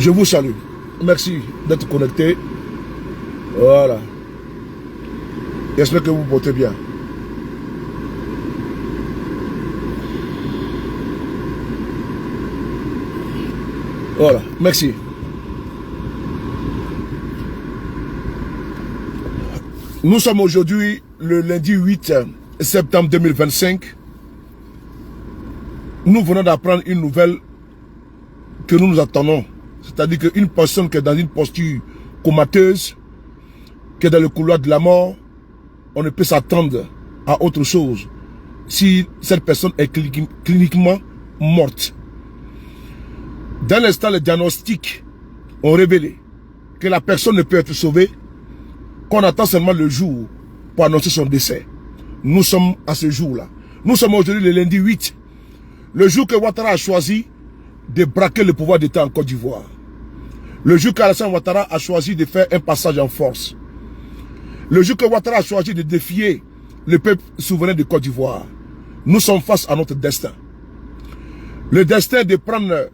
Je vous salue. Merci d'être connecté. Voilà. J'espère que vous vous portez bien. Voilà, merci. Nous sommes aujourd'hui le lundi 8 septembre 2025. Nous venons d'apprendre une nouvelle que nous attendons. C'est-à-dire qu'une personne qui est dans une posture comateuse, qui est dans le couloir de la mort, on ne peut s'attendre à autre chose si cette personne est cliniquement morte. Dans l'instant, les diagnostics ont révélé que la personne ne peut être sauvée, qu'on attend seulement le jour pour annoncer son décès. Nous sommes à ce jour-là. Nous sommes aujourd'hui le lundi 8, le jour que Ouattara a choisi de braquer le pouvoir d'État en Côte d'Ivoire. Le jour qu'Alassane Ouattara a choisi de faire un passage en force. Le jour que Ouattara a choisi de défier le peuple souverain de Côte d'Ivoire. Nous sommes face à notre destin. Le destin de prendre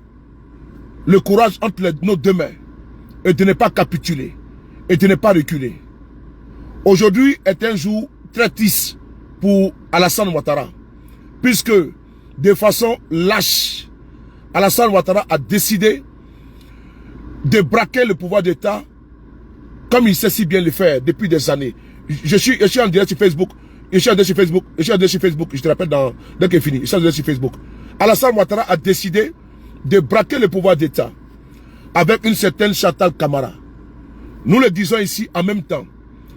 le courage entre nos deux mains et de ne pas capituler et de ne pas reculer. Aujourd'hui est un jour très triste pour Alassane Ouattara, puisque de façon lâche, Alassane Ouattara a décidé de braquer le pouvoir d'État comme il sait si bien le faire depuis des années. Je suis en direct sur Facebook. Je suis en direct sur Facebook. Je te rappelle dès qu'il est fini. Je suis en direct sur Facebook. Alassane Ouattara a décidé de braquer le pouvoir d'État avec une certaine Chantal Camara. Nous le disons ici en même temps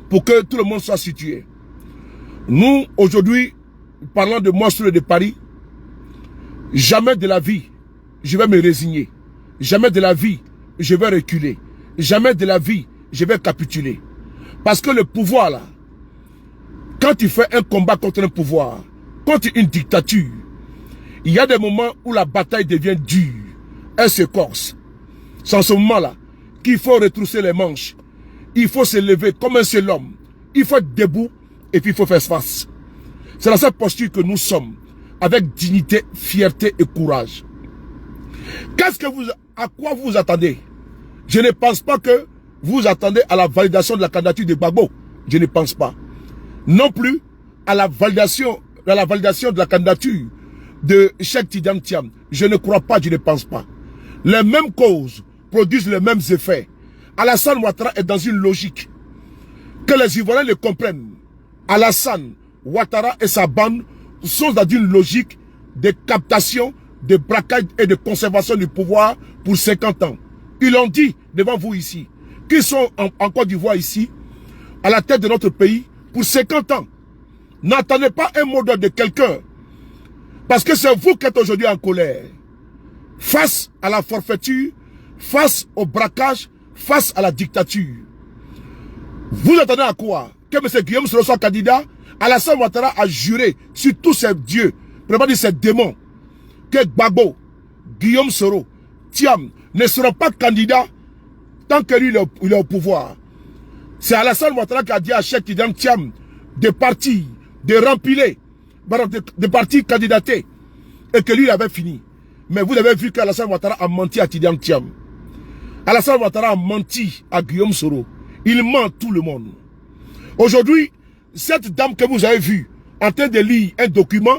pour que tout le monde soit situé. Nous, aujourd'hui, parlant de monstres de Paris, jamais de la vie, je vais me résigner. Jamais de la vie, je vais reculer. Jamais de la vie, je vais capituler. Parce que le pouvoir, là, quand tu fais un combat contre un pouvoir, contre une dictature, il y a des moments où la bataille devient dure. Elle se corse. C'est en ce moment-là qu'il faut retrousser les manches. Il faut se lever comme un seul homme. Il faut être debout et puis il faut faire face. C'est dans cette posture que nous sommes, avec dignité, fierté et courage. À quoi vous attendez? Je ne pense pas que vous attendez à la validation de la candidature de Gbagbo. Je ne pense pas. Non plus à la validation de la candidature de Cheikh Tidiane Thiam. Je ne crois pas, je ne pense pas. Les mêmes causes produisent les mêmes effets. Alassane Ouattara est dans une logique. Que les Ivoiriens le comprennent. Alassane Ouattara et sa bande sont dans une logique de captation, de braquage et de conservation du pouvoir pour 50 ans. Ils l'ont dit devant vous ici. Qu'ils sont en Côte d'Ivoire ici, à la tête de notre pays, pour 50 ans. N'attendez pas un mot d'ordre de quelqu'un. Parce que c'est vous qui êtes aujourd'hui en colère. Face à la forfaiture, face au braquage, face à la dictature. Vous attendez à quoi? Que M. Guillaume Soro soit candidat? Alassane Ouattara a juré sur tous ses dieux, vraiment dit ses démons, que Gbagbo, Guillaume Soro, Thiam ne seront pas candidats tant que lui il est au pouvoir. C'est Alassane Ouattara qui a dit à Cheikh Tidiane Thiam de partir, de rempiler, de partir candidater, et que lui il avait fini. Mais vous avez vu qu'Alassane Ouattara a menti à Tidiane Thiam. Alassane Ouattara a menti à Guillaume Soro. Il ment tout le monde. Aujourd'hui, cette dame que vous avez vue en train de lire un document,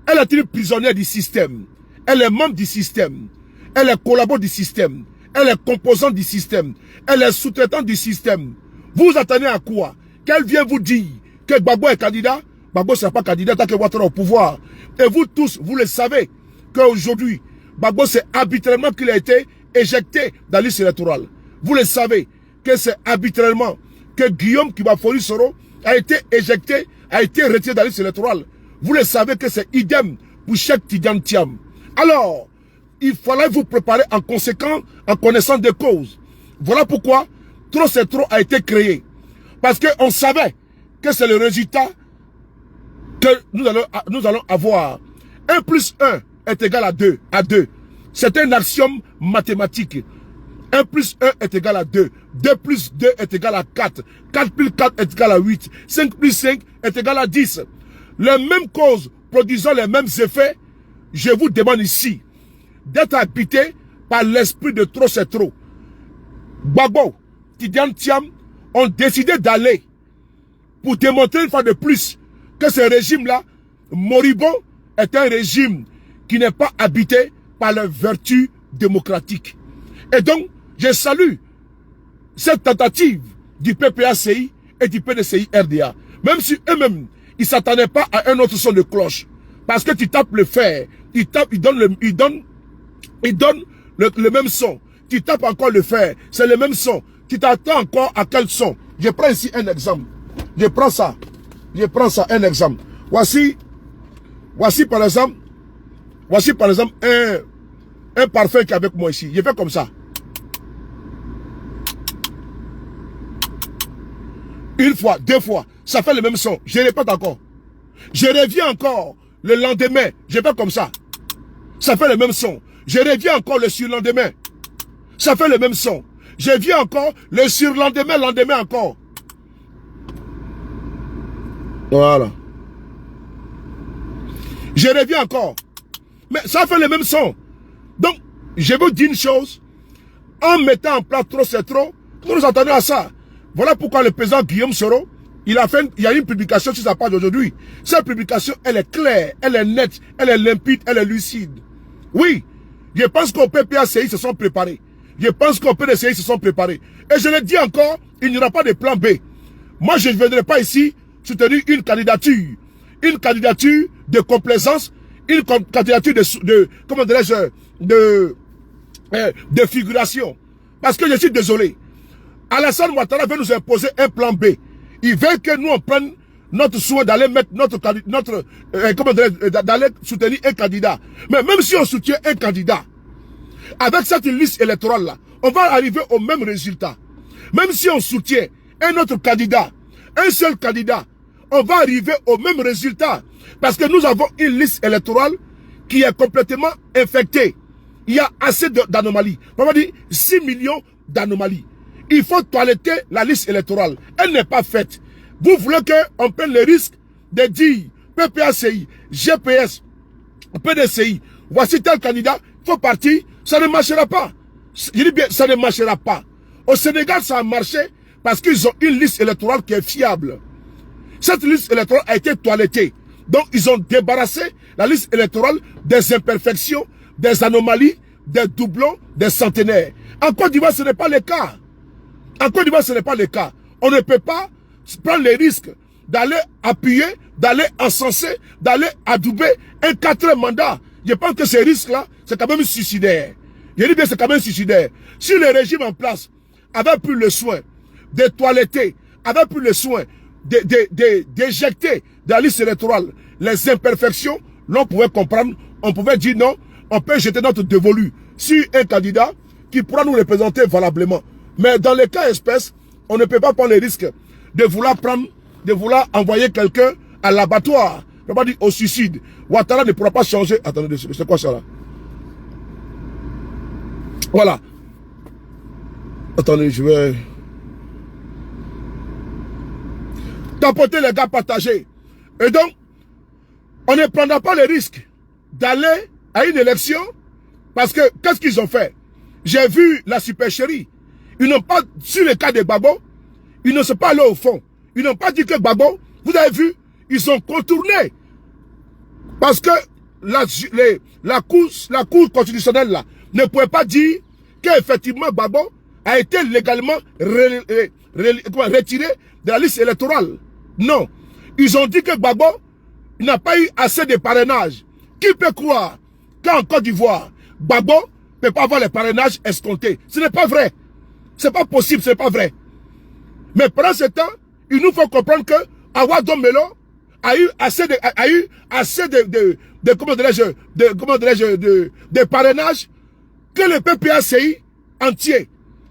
elle est une prisonnière du système. Elle est membre du système. Elle est collaborateur du système. Elle est composante du système. Elle est sous-traitante du système. Vous attendez à quoi? Qu'elle vienne vous dire que Gbagbo est candidat? Gbagbo ne sera pas candidat tant que Ouattara au pouvoir. Et vous tous, vous le savez, qu'aujourd'hui, Gbagbo c'est arbitrairement qu'il a été éjecté dans la liste électorale. Vous le savez que c'est arbitrairement que Guillaume Kibafori Soro a été éjecté, a été retiré dans la liste électorale. Vous le savez que c'est idem pour Cheikh Tidiane Thiam. Alors, il fallait vous préparer en conséquent, en connaissant des causes. Voilà pourquoi trop c'est trop a été créé. Parce qu'on savait que c'est le résultat que nous allons avoir. 1 plus 1 est égal à 2. C'est un axiome mathématique. 1 plus 1 est égal à 2. 2 plus 2 est égal à 4. 4 plus 4 est égal à 8. 5 plus 5 est égal à 10. Les mêmes causes produisant les mêmes effets, je vous demande ici d'être habité par l'esprit de trop c'est trop. Gbagbo, Tidiane Thiam ont décidé d'aller pour démontrer une fois de plus que ce régime-là, moribond, est un régime qui n'est pas habité par les vertus démocratiques. Et donc, je salue cette tentative du PPACI et du PDCI RDA. Même si eux-mêmes, ils ne s'attendaient pas à un autre son de cloche. Parce que tu tapes le fer, ils donnent le même son. Tu tapes encore le fer, c'est le même son. Tu t'attends encore à quel son? Je prends ici un exemple. Je prends ça, un exemple. Voici par exemple un parfum qui est avec moi ici. Je fais comme ça. Une fois, deux fois, ça fait le même son. Je répète encore. Je reviens encore le lendemain, je fais comme ça. Ça fait le même son. Je reviens encore le surlendemain. Ça fait le même son. Je viens encore le surlendemain, lendemain encore. Voilà. Je reviens encore. Mais ça fait le même son. Donc, je vous dis une chose. En mettant en place trop c'est trop, nous nous attendons à ça. Voilà pourquoi le président Guillaume Soro, il y a une publication sur sa page aujourd'hui. Cette publication, elle est claire, elle est nette, elle est limpide, elle est lucide. Oui, je pense qu'au PPACI se sont préparés. Je pense qu'au PDCI se sont préparés. Et je le dis encore, il n'y aura pas de plan B. Moi, je ne viendrai pas ici soutenir une candidature de complaisance, une candidature comment dirais-je, de figuration. Parce que je suis désolé. Alassane Ouattara veut nous imposer un plan B. Il veut que nous on prenne notre soin d'aller mettre d'aller soutenir un candidat. Mais même si on soutient un candidat, avec cette liste électorale là, on va arriver au même résultat. Même si on soutient un autre candidat, un seul candidat, on va arriver au même résultat. Parce que nous avons une liste électorale qui est complètement infectée. Il y a assez d'anomalies. On va dire 6 millions d'anomalies. Il faut toiletter la liste électorale. Elle n'est pas faite. Vous voulez qu'on prenne le risque de dire PPACI, GPS, PDCI, voici tel candidat, il faut partir, ça ne marchera pas. Je dis bien, ça ne marchera pas. Au Sénégal, ça a marché parce qu'ils ont une liste électorale qui est fiable. Cette liste électorale a été toilettée. Donc, ils ont débarrassé la liste électorale des imperfections, des anomalies, des doublons, des centenaires. En Côte d'Ivoire, ce n'est pas le cas. En Côte d'Ivoire, ce n'est pas le cas. On ne peut pas prendre les risques d'aller appuyer, d'aller encenser, d'aller adouber un 4e mandat. Je pense que ces risques-là, c'est quand même suicidaire. Je dis bien, c'est quand même suicidaire. Si le régime en place avait pris le soin de toiletter, avait pris le soin d'éjecter de la liste électorale les imperfections, l'on pouvait comprendre, on pouvait dire non, on peut jeter notre dévolu sur un candidat qui pourra nous représenter valablement. Mais dans les cas espèces, on ne peut pas prendre le risque de vouloir envoyer quelqu'un à l'abattoir. On ne peut pas dire au suicide. Ouattara ne pourra pas changer. Attendez, c'est quoi ça là? Voilà. Attendez, je vais... Tapoter les gars partagés. Et donc, on ne prendra pas le risque d'aller à une élection parce que, qu'est-ce qu'ils ont fait? J'ai vu la supercherie. Ils n'ont pas, sur le cas de Gbagbo, ils ne sont pas allés au fond. Ils n'ont pas dit que Gbagbo, vous avez vu, ils ont contourné. Parce que la cour constitutionnelle là, ne pouvait pas dire qu'effectivement Gbagbo a été légalement retiré de la liste électorale. Non. Ils ont dit que Gbagbo n'a pas eu assez de parrainage. Qui peut croire qu'en Côte d'Ivoire, Gbagbo ne peut pas avoir les parrainages escomptés? Ce n'est pas vrai. C'est pas possible, c'est pas vrai. Mais pendant ce temps, il nous faut comprendre que Awa Dombelo a eu assez de parrainage que le PPACI entier.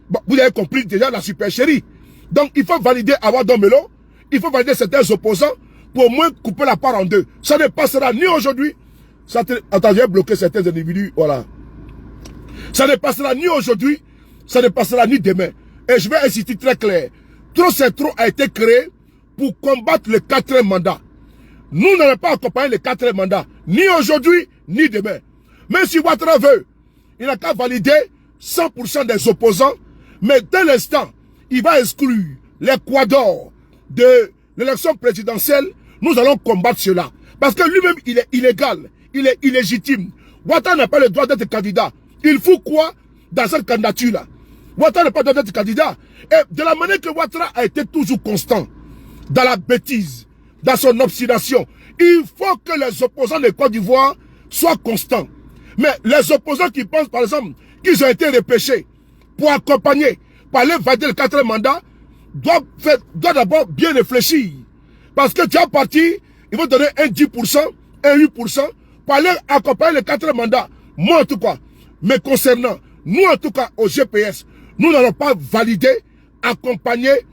Bon, vous avez compris déjà la supercherie. Donc il faut valider Awa Dombelo, il faut valider certains opposants pour au moins couper la part en deux. Ça ne passera ni aujourd'hui. Attends, j'ai bloqué certains individus, voilà. Ça ne passera ni aujourd'hui, ça ne passera ni demain. Et je vais insister très clair. Trop c'est trop a été créé pour combattre le 4e mandat. Nous n'allons pas accompagner le 4e mandat, ni aujourd'hui, ni demain. Même si Ouattara veut, il n'a qu'à valider 100% des opposants, mais dès l'instant, il va exclure l'Équateur de l'élection présidentielle, nous allons combattre cela. Parce que lui-même, il est illégal, il est illégitime. Ouattara n'a pas le droit d'être candidat. Il faut quoi dans cette candidature-là? Ouattara n'a pas le droit d'être candidat. Et de la manière que Ouattara a été toujours constant, dans la bêtise, dans son obstination, il faut que les opposants de Côte d'Ivoire soient constants. Mais les opposants qui pensent, par exemple, qu'ils ont été repêchés pour accompagner, pour aller valider le 4e mandat, doivent d'abord bien réfléchir. Parce que tu as parti, ils vont donner un 10%, un 8% pour aller accompagner le 4e mandat. Moi, en tout cas, mais concernant, nous, en tout cas, au GPS, nous n'allons pas valider, accompagner,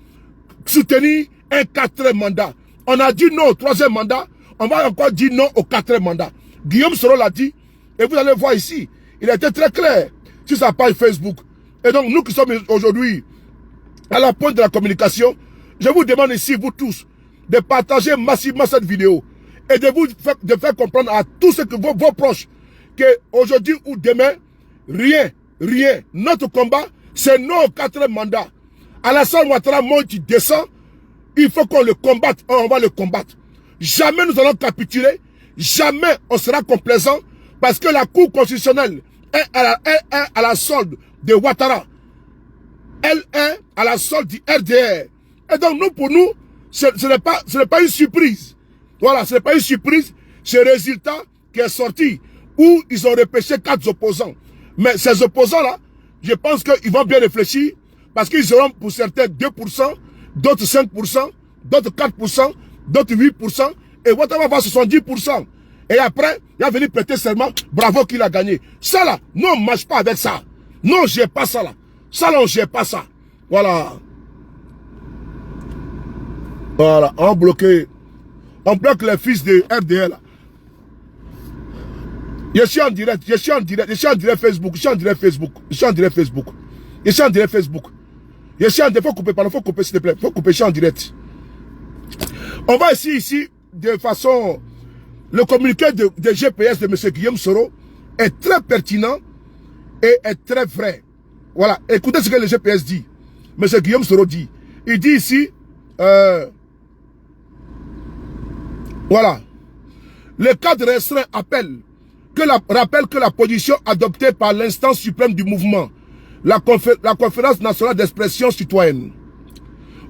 soutenir un 4e mandat. On a dit non au 3e mandat, on va encore dire non au 4e mandat. Guillaume Soro l'a dit, et vous allez voir ici, il a été très clair sur sa page Facebook. Et donc, nous qui sommes aujourd'hui à la pointe de la communication, je vous demande ici, vous tous, de partager massivement cette vidéo et de faire comprendre à tous ceux que vos proches qu'aujourd'hui ou demain, rien, notre combat, c'est non au 4e mandat. Alassane Ouattara monte, il descend, il faut qu'on le combatte, on va le combattre. Jamais nous allons capituler, jamais on sera complaisant, parce que la Cour constitutionnelle est à la solde de Ouattara. Elle est à la solde du RDR. Et donc nous, pour nous, ce n'est pas une surprise. Voilà, ce n'est pas une surprise, ce résultat qui est sorti, où ils ont repêché 4 opposants. Mais ces opposants-là, je pense qu'ils vont bien réfléchir, parce qu'ils auront pour certains 2%, d'autres 5%, d'autres 4%, d'autres 8%, et Ouattara va 70%. Et après, il va venir prêter serment, bravo qu'il a gagné. Ça là, non, on ne marche pas avec ça. Non, je n'ai pas ça là. Ça là, on ne gère pas ça. Voilà. Voilà, on bloque les fils de RDL là. Je suis en direct Facebook, je suis en direct Facebook. Faut couper, pardon, faut couper s'il te plaît. Faut couper, je suis en direct. On va ici, de façon... Le communiqué de GPS de M. Guillaume Soro est très pertinent et est très vrai. Voilà, écoutez ce que le GPS dit. M. Guillaume Soro dit. Il dit ici, voilà, le cadre restreint rappelle que la position adoptée par l'instance suprême du mouvement, la conférence nationale d'expression citoyenne,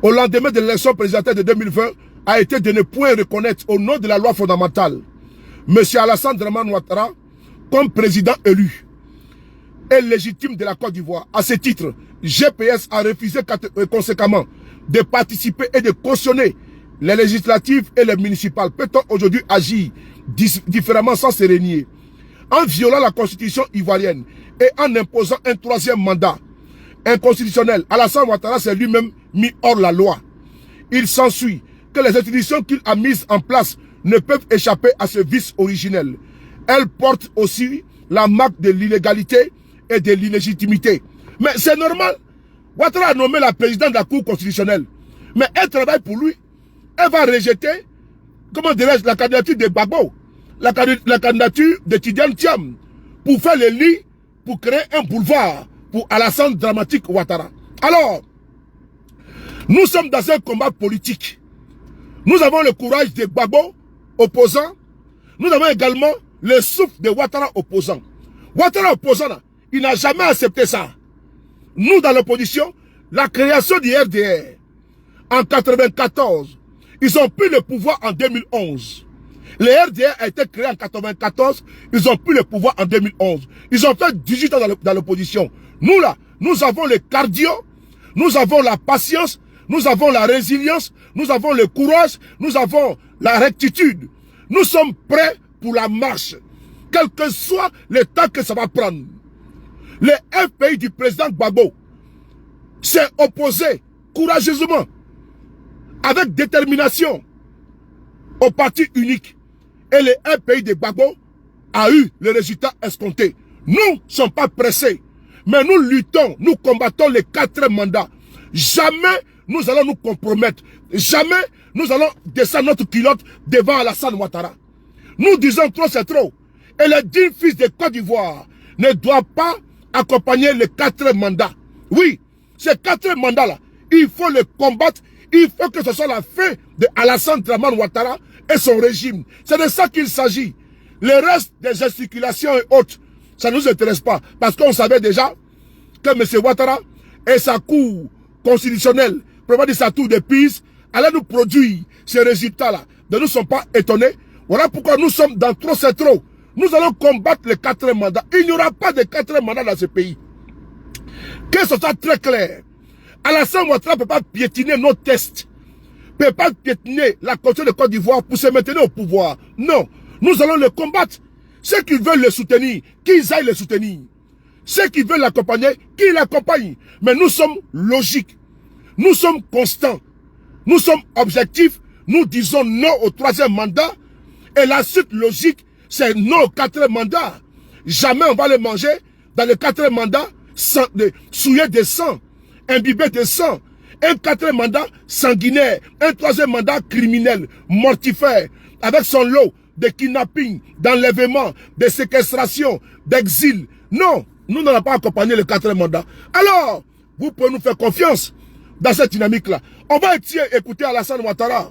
au lendemain de l'élection présidentielle de 2020, a été de ne point reconnaître au nom de la loi fondamentale M. Alassane Dramane Ouattara comme président élu et légitime de la Côte d'Ivoire. À ce titre, GPS a refusé conséquemment de participer et de cautionner les législatives et les municipales. Peut-on aujourd'hui agir différemment sans se renier? En violant la constitution ivoirienne et en imposant un 3e mandat inconstitutionnel, Alassane Ouattara s'est lui-même mis hors la loi. Il s'ensuit que les institutions qu'il a mises en place ne peuvent échapper à ce vice originel. Elles portent aussi la marque de l'illégalité et de l'illégitimité. Mais c'est normal. Ouattara a nommé la présidente de la Cour constitutionnelle. Mais elle travaille pour lui. Elle va rejeter, comment dirais-je, la candidature de Gbagbo, la candidature de Tidiane Thiam, pour faire le lit, pour créer un boulevard pour Alassane Dramatique Ouattara. Alors, nous sommes dans un combat politique. Nous avons le courage de Gbagbo, opposant. Nous avons également le souffle de Ouattara, opposant. Ouattara, opposant, là, il n'a jamais accepté ça. Nous, dans l'opposition, la création du RDR, en 1994, ils ont pris le pouvoir en 2011. Le RDR a été créé en 1994, ils ont pris le pouvoir en 2011. Ils ont fait 18 ans dans l'opposition. Nous, là, nous avons le cardio, nous avons la patience, nous avons la résilience, nous avons le courage, nous avons la rectitude. Nous sommes prêts pour la marche, quel que soit le temps que ça va prendre. Le FPI du président Gbagbo s'est opposé courageusement, avec détermination, au parti unique. Et le FPI de Gbagbo a eu le résultat escompté. Nous ne sommes pas pressés, mais nous luttons, nous combattons les 4 mandats. Jamais nous allons nous compromettre. Jamais nous allons descendre notre culotte devant Alassane Ouattara. Nous disons trop, c'est trop. Et les 10 fils de Côte d'Ivoire, ne doit pas accompagner les 4 mandats. Oui, ces 4 mandats-là, il faut les combattre. Il faut que ce soit la fin de Alassane Dramane Ouattara et son régime. C'est de ça qu'il s'agit. Le reste des gesticulations et autres, ça ne nous intéresse pas. Parce qu'on savait déjà que M. Ouattara et sa cour constitutionnelle, probablement sa tour de piste, allaient nous produire ces résultats-là. Ne nous sommes pas étonnés. Voilà pourquoi nous sommes dans trop c'est trop. Nous allons combattre les 4 mandats. Il n'y aura pas de 4 mandats dans ce pays. Que ce soit très clair. Alassane Ouattara ne peut pas piétiner nos tests. Ne peut pas piétiner la Constitution de Côte d'Ivoire pour se maintenir au pouvoir. Non. Nous allons le combattre. Ceux qui veulent le soutenir, qu'ils aillent le soutenir. Ceux qui veulent l'accompagner, qu'ils l'accompagnent. Mais nous sommes logiques. Nous sommes constants. Nous sommes objectifs. Nous disons non au 3e mandat. Et la suite logique, c'est non au 4e mandat. Jamais on va le manger dans le 4e mandat, souillé de sang, imbibé de sang. Un 4e mandat sanguinaire. Un 3e mandat criminel, mortifère, avec son lot de kidnapping, d'enlèvement, de séquestration, d'exil. Non, nous n'allons pas accompagner le 4e mandat. Alors, vous pouvez nous faire confiance dans cette dynamique-là. On va essayer d'écouter Alassane Ouattara.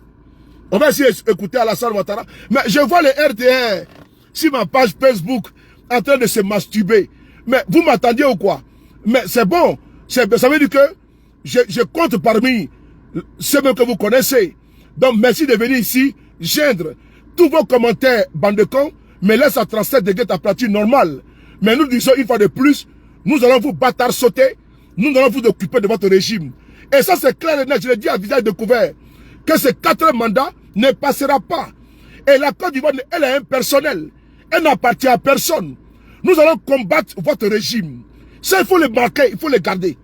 On va essayer d'écouter Alassane Ouattara. Mais je vois les RDR sur ma page Facebook en train de se masturber. Mais vous m'attendiez ou quoi? Mais c'est bon. Ça veut dire que je compte parmi ceux que vous connaissez. Donc merci de venir ici gendre tous vos commentaires, bande de cons, mais laisse à 37 degrés température normale. Mais nous disons une fois de plus, nous allons vous bâtard sauter, nous allons vous occuper de votre régime. Et ça c'est clair et net, je le dis à visage découvert, que ces 4 mandats ne passera pas. Et la Côte d'Ivoire, elle est impersonnelle. Elle n'appartient à personne. Nous allons combattre votre régime. Ça, il faut le marquer, il faut le garder.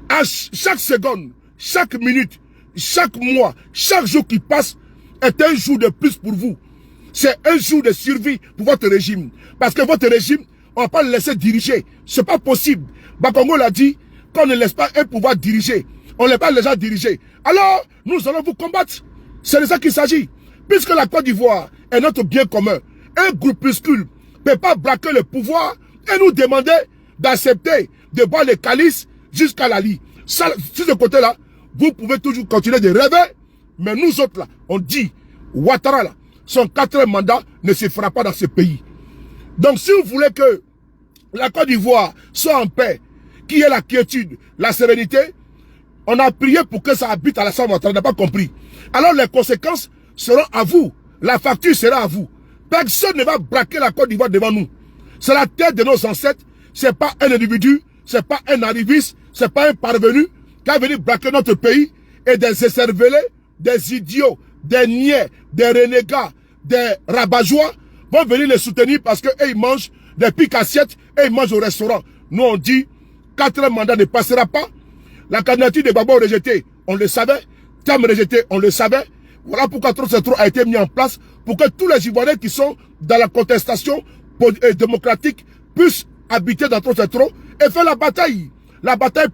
À chaque seconde, chaque minute, chaque mois, chaque jour qui passe est un jour de plus pour vous. C'est un jour de survie pour votre régime. Parce que votre régime, on ne va pas le laisser diriger. C'est pas possible. Bakongo l'a dit, qu'on ne laisse pas un pouvoir diriger. On ne laisse pas les gens diriger. Alors, nous allons vous combattre. C'est de ça qu'il s'agit. Puisque la Côte d'Ivoire est notre bien commun. Un groupuscule ne peut pas braquer le pouvoir et nous demander d'accepter de boire les calices jusqu'à la lie. Sur ce côté-là, vous pouvez toujours continuer de rêver. Mais nous autres là, on dit, Ouattara là, son 4e mandat ne se fera pas dans ce pays. Donc si vous voulez que la Côte d'Ivoire soit en paix, qu'il y ait la quiétude, la sérénité, on a prié pour que ça habite à la Alassane Ouattara, on n'a pas compris. Alors les conséquences seront à vous. La facture sera à vous. Personne ne va braquer la Côte d'Ivoire devant nous. C'est la tête de nos ancêtres. C'est pas un individu, c'est pas un arriviste, c'est pas un parvenu qui a venu braquer notre pays et des écervelés, des idiots, des niais, des renégats, des rabat-joie vont venir les soutenir parce que ils mangent des piques assiettes et ils mangent au restaurant. Nous on dit 4 mandats ne passera pas. La candidature de Gbagbo rejetée, on le savait. Tam rejeté, on le savait. Voilà pourquoi trop c'est trop a été mis en place pour que tous les Ivoiriens qui sont dans la contestation démocratique puissent habiter dans trop c'est trop et faire la bataille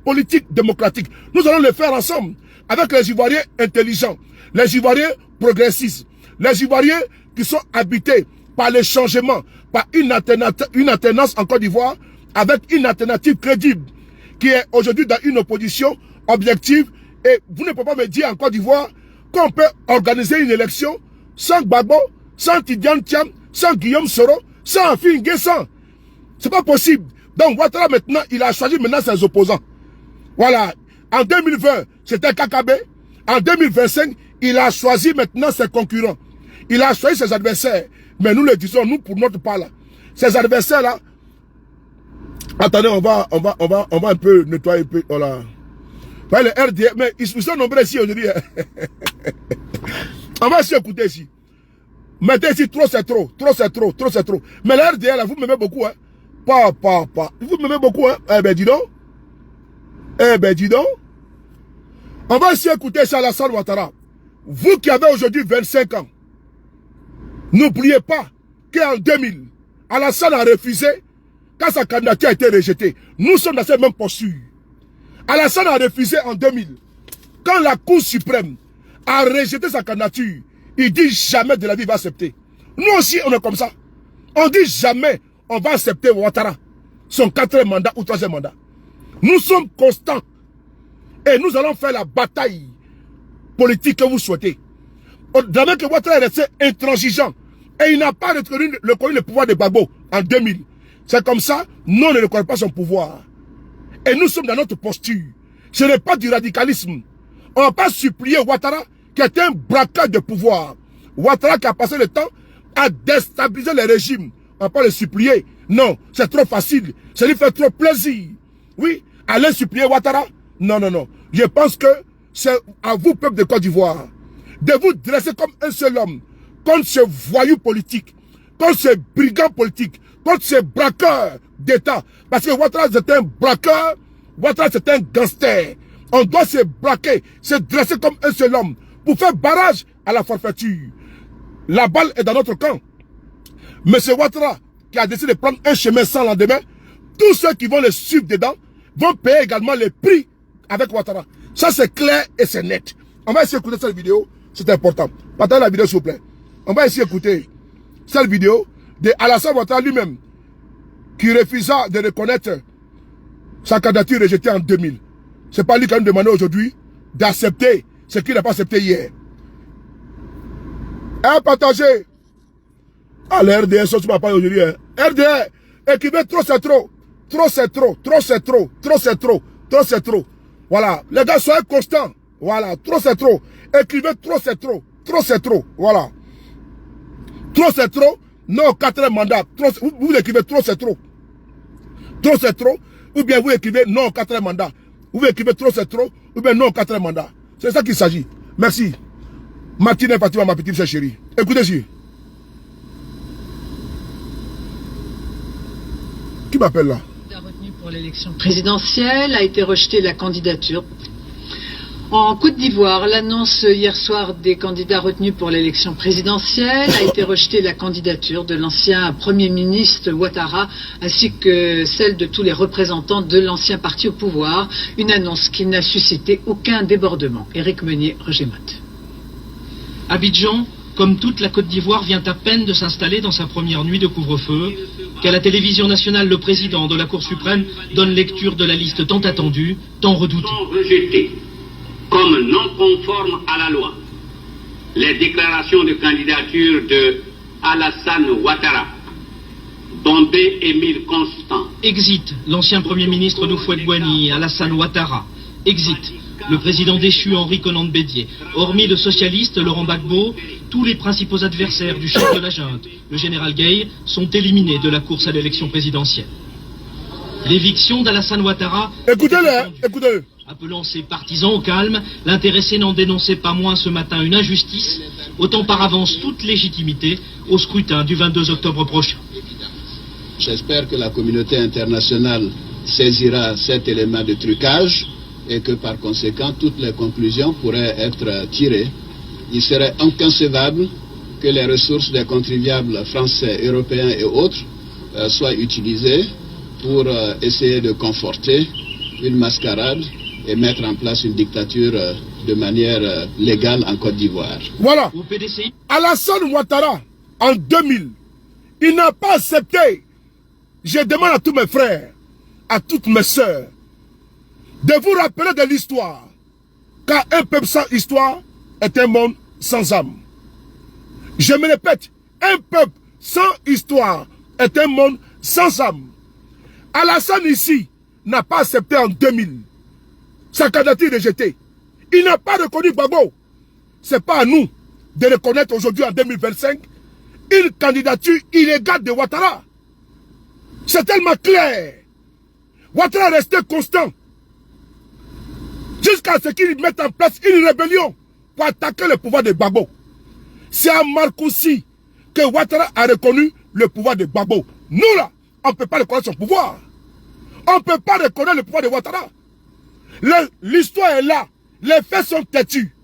politique démocratique. Nous allons le faire ensemble avec les Ivoiriens intelligents, les Ivoiriens progressistes, les Ivoiriens qui sont habités par les changements, par une alternance en Côte d'Ivoire avec une alternative crédible qui est aujourd'hui dans une opposition objective. Et vous ne pouvez pas me dire en Côte d'Ivoire qu'on peut organiser une élection sans Gbagbo, sans Tidiane Thiam, sans Guillaume Soro, sans Afin Guessan. C'est pas possible. Donc Ouattara maintenant, il a choisi maintenant ses opposants. Voilà. En 2020, c'était KKB. En 2025, il a choisi maintenant ses concurrents. Il a choisi ses adversaires. Mais nous le disons, nous pour notre part là. Ces adversaires-là, attendez, on va un peu nettoyer un peu. Voilà. Le RDR, mais ils sont nombreux ici aujourd'hui. On va essayer d'écouter ici. Mettez ici, trop c'est trop, trop c'est trop, trop c'est trop. Mais le RDR, là, vous m'aimez beaucoup, hein. Pas. Vous m'aimez beaucoup, hein. Eh ben, dis donc. Eh ben, dis donc. On va essayer d'écouter ça, Alassane Ouattara. Vous qui avez aujourd'hui 25 ans, n'oubliez pas qu'en 2000, Alassane a refusé quand sa candidature a été rejetée. Nous sommes dans cette même posture. Alassane a refusé en 2000. Quand la Cour suprême a rejeté sa candidature, il dit jamais de la vie il va accepter. Nous aussi, on est comme ça. On dit jamais on va accepter Ouattara. son 4e mandat ou 3e mandat. Nous sommes constants. Et nous allons faire la bataille politique que vous souhaitez. D'abord que Ouattara est resté intransigeant. Et il n'a pas reconnu le pouvoir de Gbagbo en 2000. C'est comme ça, nous on ne reconnaît pas son pouvoir. Et nous sommes dans notre posture. Ce n'est pas du radicalisme. On ne va pas supplier Ouattara qui est un braqueur de pouvoir. Ouattara qui a passé le temps à déstabiliser les régimes. On ne va pas le supplier. Non, c'est trop facile. Ça lui fait trop plaisir. Oui, allez supplier Ouattara. Non, non, non. Je pense que c'est à vous, peuple de Côte d'Ivoire, de vous dresser comme un seul homme contre ce voyou politique, contre ce brigand politique, contre ce braqueur d'État. Parce que Ouattara c'est un braqueur, Ouattara c'est un gangster. On doit se braquer, se dresser comme un seul homme pour faire barrage à la forfaiture. La balle est dans notre camp. Monsieur Ouattara, qui a décidé de prendre un chemin sans lendemain, tous ceux qui vont le suivre dedans vont payer également les prix avec Ouattara. Ça c'est clair et c'est net. On va essayer d'écouter cette vidéo, c'est important. Partagez la vidéo s'il vous plaît. On va essayer d'écouter cette vidéo de Alassane Ouattara lui-même, qui refusa de reconnaître sa candidature rejetée en 2000. C'est pas lui qui a demandé aujourd'hui d'accepter ce qu'il n'a pas accepté hier. Partagez. Ah, le RDR, ça, tu m'as pas aujourd'hui. Hein. RDR, écrivez trop, c'est trop. Trop, c'est trop. Trop, c'est trop. Trop, c'est trop. Trop, c'est trop. Voilà. Les gars, soyez constants. Voilà. Trop, c'est trop. Écrivez trop, c'est trop. Trop, c'est trop. Voilà. Trop, c'est trop. Non, 4e mandat. Trop, vous écrivez trop, c'est trop. Trop, c'est trop. Ou bien vous écrivez non, 4e mandat. Vous écrivez trop, c'est trop. Ou bien non, 4e mandat. C'est ça qu'il s'agit. Merci. Martine Fatima, ma petite chérie. Écoutez-y. Qui m'appelle là? Retenu pour l'élection présidentielle, a été rejetée la candidature. En Côte d'Ivoire, l'annonce hier soir des candidats retenus pour l'élection présidentielle a été rejetée la candidature de l'ancien Premier ministre Ouattara ainsi que celle de tous les représentants de l'ancien parti au pouvoir. Une annonce qui n'a suscité aucun débordement. Éric Meunier, Roger Motte. Abidjan, comme toute la Côte d'Ivoire, vient à peine de s'installer dans sa première nuit de couvre-feu, qu'à la télévision nationale, le président de la Cour suprême donne lecture de la liste tant attendue, tant redoutée. Rejeté comme non conforme à la loi les déclarations de candidature de Alassane Ouattara, Bombé Émile Constant. Exit l'ancien Premier ministre d'Houphouët-Boigny, Alassane Ouattara. Exit le président déchu Henri Konan Bédié. Hormis le socialiste Laurent Gbagbo, tous les principaux adversaires du chef de la junte, le général Gueye, sont éliminés de la course à l'élection présidentielle. L'éviction d'Alassane Ouattara... Écoutez-le, écoutez-le. Appelant ses partisans au calme, l'intéressé n'en dénonçait pas moins ce matin une injustice, ôtant par avance toute légitimité au scrutin du 22 octobre prochain. J'espère que la communauté internationale saisira cet élément de trucage et que par conséquent toutes les conclusions pourraient être tirées. Il serait inconcevable que les ressources des contribuables français, européens et autres soient utilisées pour essayer de conforter une mascarade et mettre en place une dictature de manière légale en Côte d'Ivoire. Voilà. Au PDCI. Alassane Ouattara, en 2000, il n'a pas accepté. Je demande à tous mes frères, à toutes mes sœurs, de vous rappeler de l'histoire. Car un peuple sans histoire est un monde sans âme. Je me répète, un peuple sans histoire est un monde sans âme. Alassane ici n'a pas accepté en 2000. Sa candidature est rejetée. Il n'a pas reconnu Gbagbo. Ce n'est pas à nous de reconnaître aujourd'hui en 2025 une candidature illégale de Ouattara. C'est tellement clair. Ouattara est resté constant jusqu'à ce qu'il mette en place une rébellion pour attaquer le pouvoir de Gbagbo. C'est à Marcoussi que Ouattara a reconnu le pouvoir de Gbagbo. Nous là, on ne peut pas reconnaître son pouvoir. On ne peut pas reconnaître le pouvoir de Ouattara. L'histoire est là. Les faits sont têtus.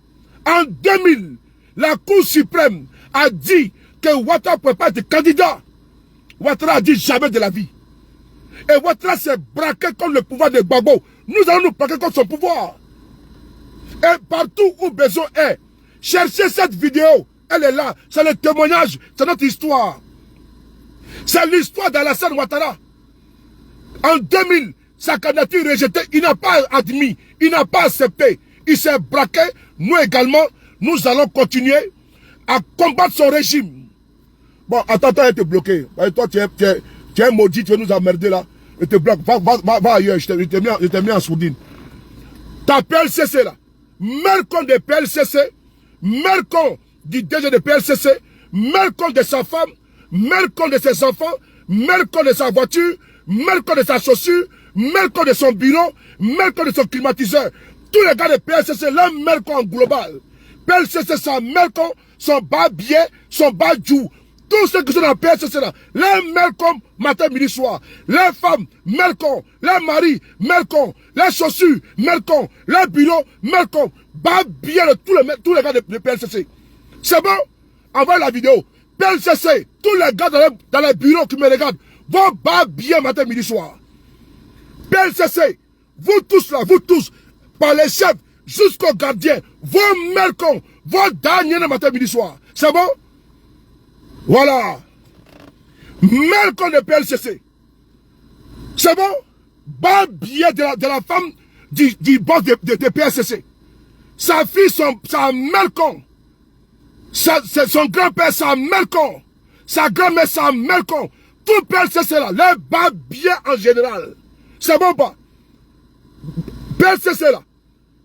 En 2000, la Cour suprême a dit que Ouattara ne pouvait pas être candidat. Ouattara a dit jamais de la vie. Et Ouattara s'est braqué contre le pouvoir de Gbagbo. Nous allons nous braquer contre son pouvoir. Et partout où besoin est, cherchez cette vidéo. Elle est là. C'est le témoignage. C'est notre histoire. C'est l'histoire d'Alassane Ouattara. En 2000, sa candidature rejetée, il n'a pas admis, il n'a pas accepté. Il s'est braqué. Nous également, nous allons continuer à combattre son régime. Bon, attends, il te bloqué. Toi, tu es un maudit, tu veux nous emmerder là. Il te bloque. Va ailleurs, je t'ai mis en sourdine. Ta PLCC là, Mercon de PLCC, Mercon du DG de PLCC, Mercon de sa femme, Mercon de ses enfants, Mercon de sa voiture, Mercon de sa chaussure, Mercon de son bureau, Mercon de son climatiseur. Tous les gars de PLCC, leur Mercon en global. PLCC, son Mercon, son bas billet, son bas djou. Tous ceux qui sont dans PLCC là, les Mercon, matin, midi, soir. Les femmes, Mercon. Les maris, Mercon. Les chaussures, Mercon. Les bureaux, Mercon. Bas billet de tous les gars de PLCC. C'est bon? Envoyez la vidéo. PLCC, tous les gars dans les bureaux qui me regardent, vont bas billet matin, midi, soir. PLCC, vous tous là, vous tous, par les chefs jusqu'aux gardiens, vos Mercon, vos derniers matin, midi, soir. C'est bon? Voilà. Mercon de PLCC. C'est bon? Bas billet de la femme du boss de PLCC. Sa fille, sa Mercon. Son grand-père, sa Mercon. Sa grand-mère, sa Mercon. Tout PLCC là, les bas billets en général. C'est bon pas? PLCC là,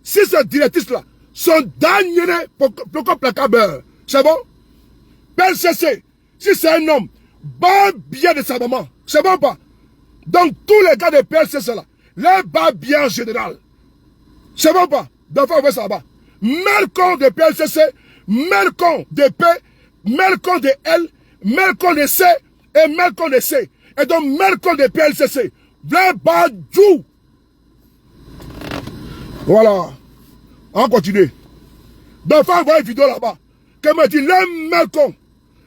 si ce directrice là, son dernier pour placable. C'est bon? PLCC, si c'est un homme, bas billet de sa maman. C'est bon pas? Donc tous les gars de PLCC là, les bas billets en général. C'est bon pas? Donc faut voir ça là-bas. Mercon de PLCC, Mercon de P, Mercon de L, Mercon de C et Mercon de C. Et donc Mercon de PLCC. Les bas djou. Voilà. On continue. Donc faut voir une vidéo là-bas. Comme me dit les Mercon.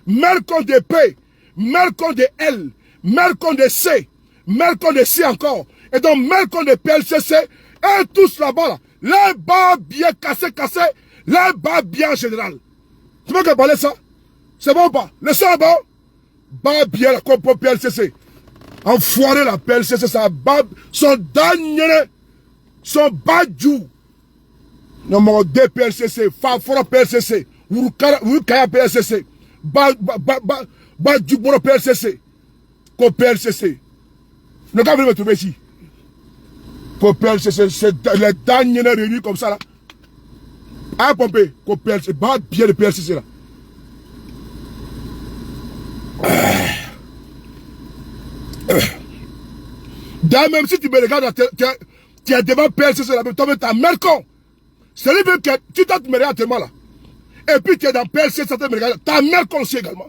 Mercon de P, Mercon de L, Mercon de C, Mercon de C encore. Et donc Mercon de PLCC, et tous là-bas, là, les bas bien cassés, les bas bien en général. Tu veux que parler ça? C'est bon ou pas? Le sang bon? Bas bien la comme pour PLCC. Enfoiré la PLCC, ça bas, son dernier, son bas djou. Numéro 2 PLCC, Fafora PLCC, Wukaya PLCC. Bah du bon PLCC. Pour PLCC. Le gars veut me trouver ici. Pour PLCC, c'est les dernières réunions comme ça là. À pomper, pour PLCC. Bah bien de PLCC là. D'ailleurs, même si tu me regardes, tu es devant PLCC là, toi-même t'as Mercon. C'est lui que tu t'as me regarder tellement là. Et puis tu es dans PLC, ça te me regarde. Ta mère conseille également.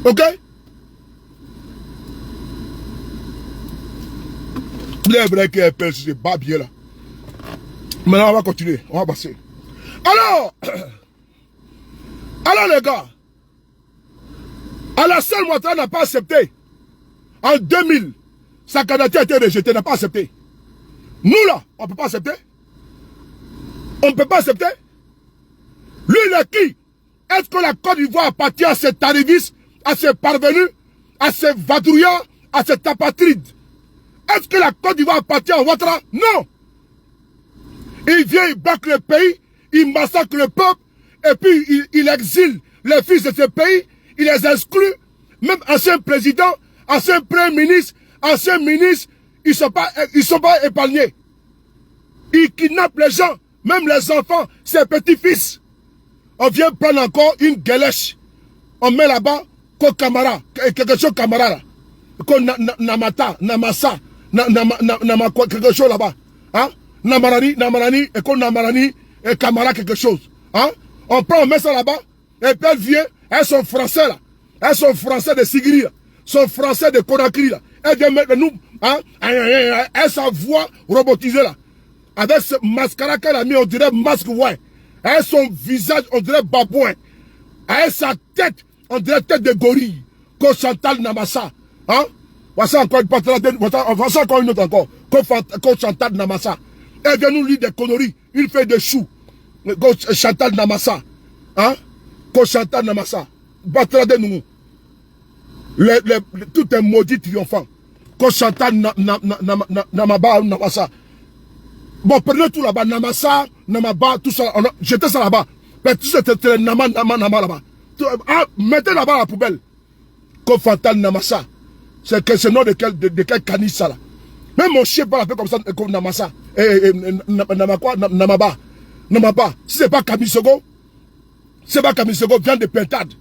Ok? Les vrais qui est PLC, c'est pas bien là. Maintenant on va continuer, on va passer. Alors les gars, Alassane Ouattara n'a pas accepté. En 2000, sa candidature a été rejetée, n'a pas accepté. Nous là, on ne peut pas accepter. On ne peut pas accepter. Lui, il est qui? Est-ce que la Côte d'Ivoire appartient à ces arrivistes, à ces parvenus, à ces vadrouillards, à ces apatrides? Est-ce que la Côte d'Ivoire appartient à Ouattara? Non. Il vient, il braque le pays, il massacre le peuple, et puis il exile les fils de ce pays, il les exclut. Même anciens présidents, anciens premiers ministres, anciens ministres, ils sont pas épargnés. Il kidnappe les gens, même les enfants, ses petits-fils. On vient prendre encore une galèche. On met là-bas, Kamara, quelque chose Kamara là. Namata, Namasa, quelque chose là-bas. Hein? Namarani, et Namarani, et Kamara, quelque chose. Hein? On prend, on met ça là-bas, et puis elles viennent, elles sont français là. Elles sont français de Sigri là. Sont français de Conakry là. Elles viennent mettre nous, hein? Elles sont voix robotisée là. Avec ce mascara qu'elle a mis, on dirait masque ouais. Avec son visage, on dirait babouin. Avec sa tête, on dirait tête de gorille. Comme Chantal Namasa. Hein? Voici encore une voici encore une autre encore. Comme Chantal Namasa. Elle vient nous lire des conneries. Une feuille de chou. Comme Chantal Namasa. Hein? Comme Chantal Namasa. Battra de nous. Tout est maudit triomphant. Koshanta Namaba, Namasa. Bon, prenez tout là-bas, Namasa, Namaba, tout ça, jetez ça là-bas. Mais tout ça, c'était Nama là-bas. Mettez là-bas à la poubelle. Kofantal Namasa. C'est le nom de quel canis ça là. Même mon chien parle un peu comme ça, comme Namasa. Namaba. Namaba. Si c'est pas Kamisogo, vient de Pentade.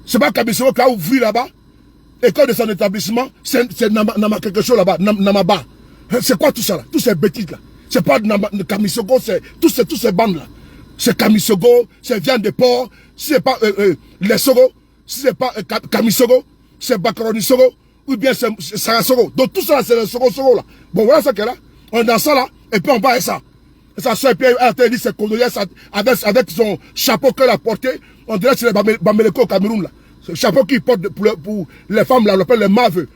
C'est pas Kamisogo qui a ouvert là-bas. École de son établissement, c'est Nama quelque chose là-bas. Namaba. C'est quoi tout ça là? Tous ces bêtises là. C'est pas Kamisogo, c'est tous ces bandes là. C'est Kamisogo, c'est viande de porc. Si c'est pas les Sogo, si c'est pas Kamisogo, c'est Bakaroni Sogo, ou bien c'est Sarasogo. Donc tout ça, c'est le Sogo là. Bon, voilà ça qu'elle a. On est dans ça là, et puis on va et ça. Et ça sort, et puis elle dit ses condoléances avec son chapeau qu'elle a porté. On dirait que c'est les Baméleko au Cameroun là. Ce chapeau qu'il porte pour les femmes là, on appelle les maveux.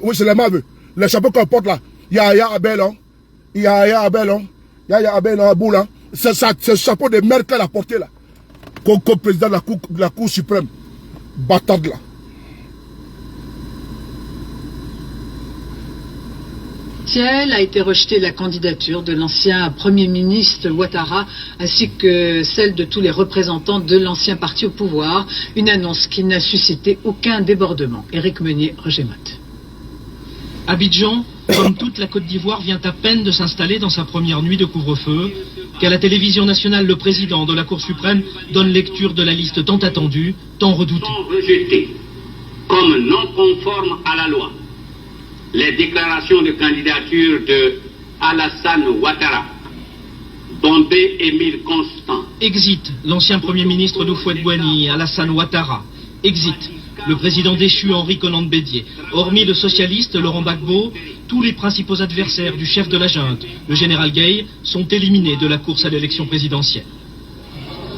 Oui, c'est les maveux. Les chapeaux qu'on porte là. Yaya Abelon. Yaya Abelon. Yaya Abelon Aboula. C'est ce chapeau de merde qu'elle a porté là. Comme président de la Cour suprême. Bâtarde là. A été rejetée la candidature de l'ancien Premier ministre Ouattara ainsi que celle de tous les représentants de l'ancien parti au pouvoir. Une annonce qui n'a suscité aucun débordement. Éric Meunier, Roger Motte. Abidjan, comme toute la Côte d'Ivoire, vient à peine de s'installer dans sa première nuit de couvre-feu, qu'à la télévision nationale, le président de la Cour suprême donne lecture de la liste tant attendue, tant redoutée. Sont rejetés comme non conformes à la loi les déclarations de candidature de Alassane Ouattara, Bombé Émile Constant. Exit l'ancien Premier ministre d'Houphouët-Boigny, Alassane Ouattara. Exit le président déchu Henri Konan Bédié. Hormis le socialiste Laurent Gbagbo, tous les principaux adversaires du chef de la junte, le général Gueye, sont éliminés de la course à l'élection présidentielle.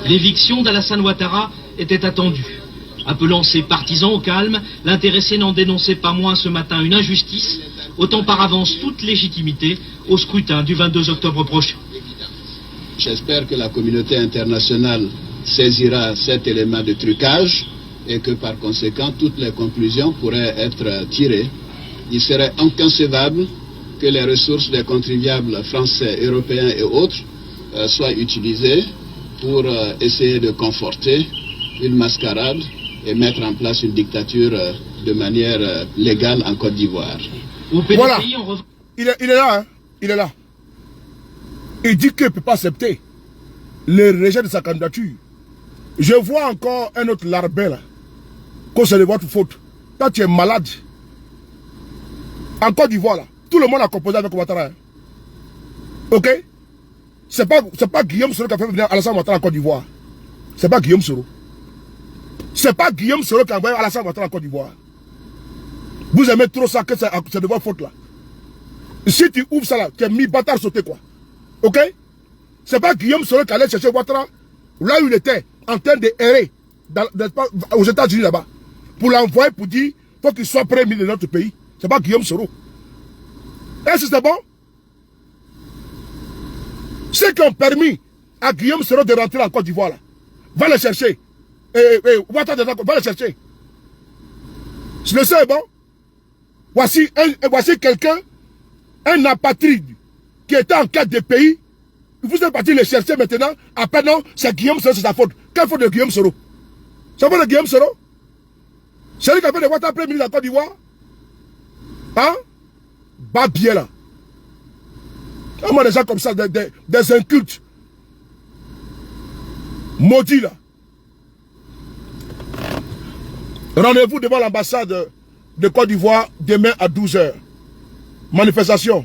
L'éviction d'Alassane Ouattara était attendue. Appelant ses partisans au calme, l'intéressé n'en dénonçait pas moins ce matin une injustice, ôtant par avance toute légitimité au scrutin du 22 octobre prochain. J'espère que la communauté internationale saisira cet élément de trucage et que par conséquent toutes les conclusions pourraient être tirées. Il serait inconcevable que les ressources des contribuables français, européens et autres soient utilisées pour essayer de conforter une mascarade et mettre en place une dictature de manière légale en Côte d'Ivoire. Voilà, il est là, hein? Il est là. Il dit qu'il ne peut pas accepter le rejet de sa candidature. Je vois encore un autre larbin là, que c'est de votre faute. Quand tu es malade, en Côte d'Ivoire là, tout le monde a composé avec Ouattara. Hein? Ok? C'est pas Guillaume Soro qui a fait venir Alassane Ouattara en Côte d'Ivoire. C'est pas Guillaume Soro. C'est pas Guillaume Soro qui a envoyé Alassane Ouattara en Côte d'Ivoire. Vous aimez trop ça que c'est de votre faute là. Si tu ouvres ça là, tu es mis bâtard sauté quoi. Ok? C'est pas Guillaume Soro qui allait chercher Ouattara là où il était en train de errer aux États-Unis là-bas. Pour l'envoyer pour dire faut qu'il soit premier ministre de notre pays. C'est pas Guillaume Soro. Est-ce que c'est bon? Ceux qui ont permis à Guillaume Soro de rentrer en Côte d'Ivoire là, va le chercher. Ouattara va le chercher. Le seul est bon. Voici quelqu'un, un apatride, qui était en quête de pays. Vous êtes parti le chercher maintenant. Après non, c'est Guillaume Soro, c'est sa faute. Quelle faute de Guillaume Soro? C'est faute de Guillaume Soro? C'est lui qui a fait de Ouattara premier ministre en Côte d'Ivoire? Hein? Bas bien là. Comment des gens comme ça, des incultes. Maudits là. Rendez-vous devant l'ambassade de Côte d'Ivoire demain à 12h. Manifestation.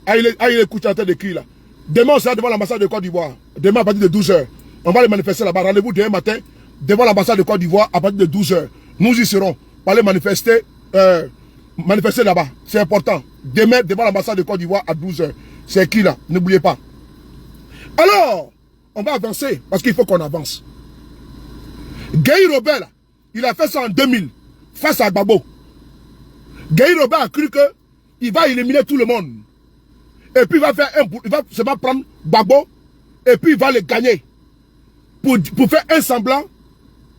Il écoute en train de qui là. Demain on sera devant l'ambassade de Côte d'Ivoire. Demain à partir de 12h. On va les manifester là-bas. Rendez-vous demain matin devant l'ambassade de Côte d'Ivoire à partir de 12h. Nous y serons. Pour aller manifester là-bas. C'est important. Demain devant l'ambassade de Côte d'Ivoire à 12h. C'est qui là? N'oubliez pas. Alors, on va avancer parce qu'il faut qu'on avance. Gueye Robert là, il a fait ça en 2000 face à Gbagbo. Gueye Robert a cru qu'il va éliminer tout le monde. Et puis il va seulement prendre Gbagbo et puis il va le gagner. Pour faire un semblant,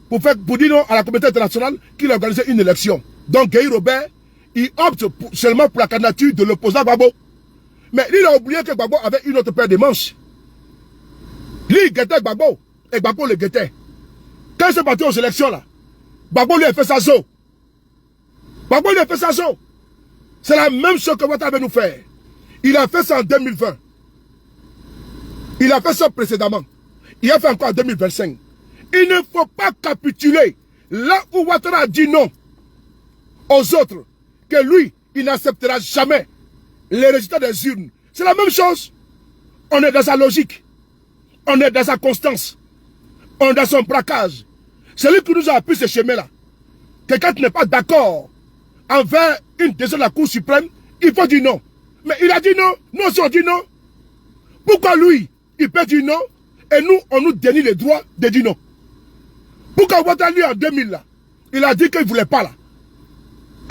pour dire non à la communauté internationale qu'il a organisé une élection. Donc Gueye Robert, il opte seulement pour la candidature de l'opposant Gbagbo. Mais lui, il a oublié que Gbagbo avait une autre paire de manches. Lui, il guettait Gbagbo, et Gbagbo le guettait. Quand il s'est battu aux élections, là, Gbagbo lui a fait sa zo. Gbagbo lui a fait sa zo. C'est la même chose que Ouattara veut nous faire. Il a fait ça en 2020. Il a fait ça précédemment. Il a fait encore en 2025. Il ne faut pas capituler. Là où Ouattara a dit non aux autres, que lui, il n'acceptera jamais les résultats des urnes. C'est la même chose. On est dans sa logique. On est dans sa constance. On est dans son braquage. C'est lui qui nous a appris ce chemin-là. Que quand tu n'es pas d'accord envers une décision de la Cour suprême, il faut dire non. Mais il a dit non. Nous aussi on dit non. Pourquoi lui, il peut dire non et nous, on nous dénie le droit de dire non? Pourquoi Ouattara, lui, en 2000, là, il a dit qu'il ne voulait pas, là.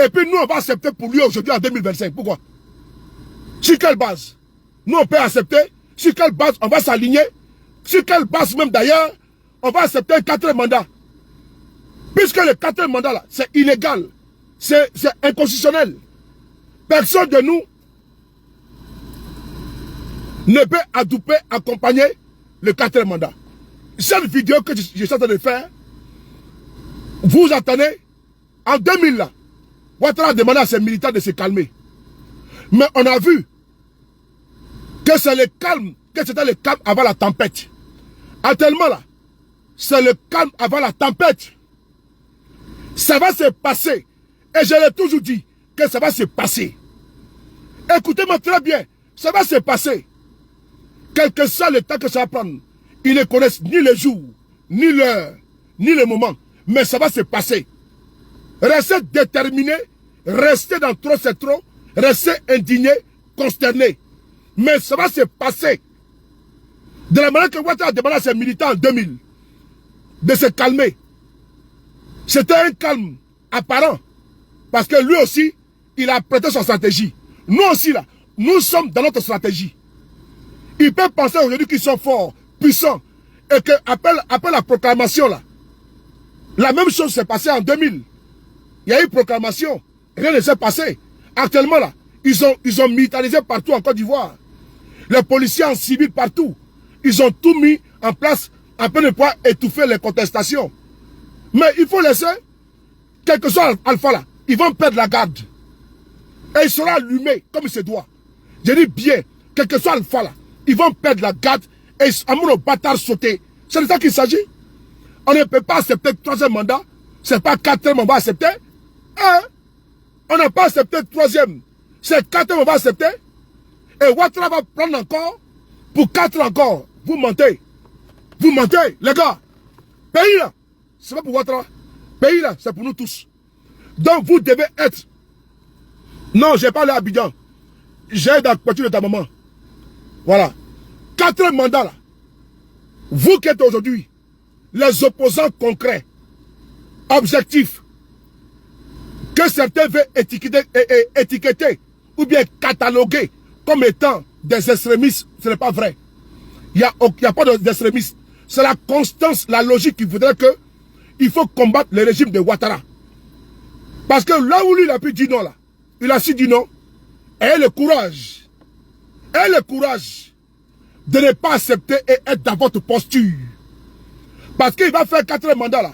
Et puis nous, on va accepter pour lui aujourd'hui en 2025. Pourquoi? Sur quelle base? Nous, on peut accepter. Sur quelle base on va s'aligner? Sur quelle base même d'ailleurs, on va accepter un 4e mandat? Puisque le 4e mandat, là, c'est illégal. C'est inconstitutionnel. Personne de nous ne peut adouper, accompagner le 4e mandat. Cette vidéo que je suis en train de faire, vous attendez, en 2000, là, Ouattara a demandé à ses militants de se calmer. Mais on a vu que c'est le calme, que c'était le calme avant la tempête. Actuellement, là, c'est le calme avant la tempête. Ça va se passer. Et je l'ai toujours dit que ça va se passer. Écoutez-moi très bien. Ça va se passer. Quel que soit le temps que ça va prendre, ils ne connaissent ni le jour, ni l'heure, ni le moment. Mais ça va se passer. Restez déterminés, restez dans trop c'est trop, restez indignés, consternés. Mais ça va se passer. De la manière que Ouattara a demandé à ses militants en 2000 de se calmer. C'était un calme apparent. Parce que lui aussi, il a prêté son stratégie. Nous aussi, là, nous sommes dans notre stratégie. Ils peuvent penser aujourd'hui qu'ils sont forts, puissants. Et qu'après la proclamation, là, la même chose s'est passée en 2000. Il y a eu proclamation. Rien ne s'est passé. Actuellement, là, ils ont militarisé partout en Côte d'Ivoire. Les policiers en civil partout. Ils ont tout mis en place afin de pouvoir étouffer les contestations. Mais il faut laisser, quel que soit Alpha là, ils vont perdre la garde. Et ils seront allumés comme il se doit. Je dis bien, quel que soit Alpha là, ils vont perdre la garde et à mon bâtard sauter. C'est de ça qu'il s'agit. On ne peut pas accepter le 3e mandat. C'est pas 4e on va accepter. Hein? On n'a pas accepté le 3e. C'est 4e on va accepter. Et Ouattara va prendre encore pour 4 encore. Vous mentez. Vous mentez, les gars. Pays là, c'est pas pour Ouattara. Pays là, c'est pour nous tous. Donc vous devez être. Non, j'ai pas allé à Abidjan. J'ai dans la voiture de ta maman. Voilà. 4e mandat là. Vous qui êtes aujourd'hui les opposants concrets, objectifs, que certains veulent étiqueter ou bien cataloguer comme étant des extrémistes, ce n'est pas vrai. Il n'y a pas d'extrémistes. C'est la constance, la logique qui voudrait que il faut combattre le régime de Ouattara. Parce que là où lui il a pu dire non là, il a su dire non, ayez le courage de ne pas accepter et être dans votre posture. Parce qu'il va faire 4 mandats là.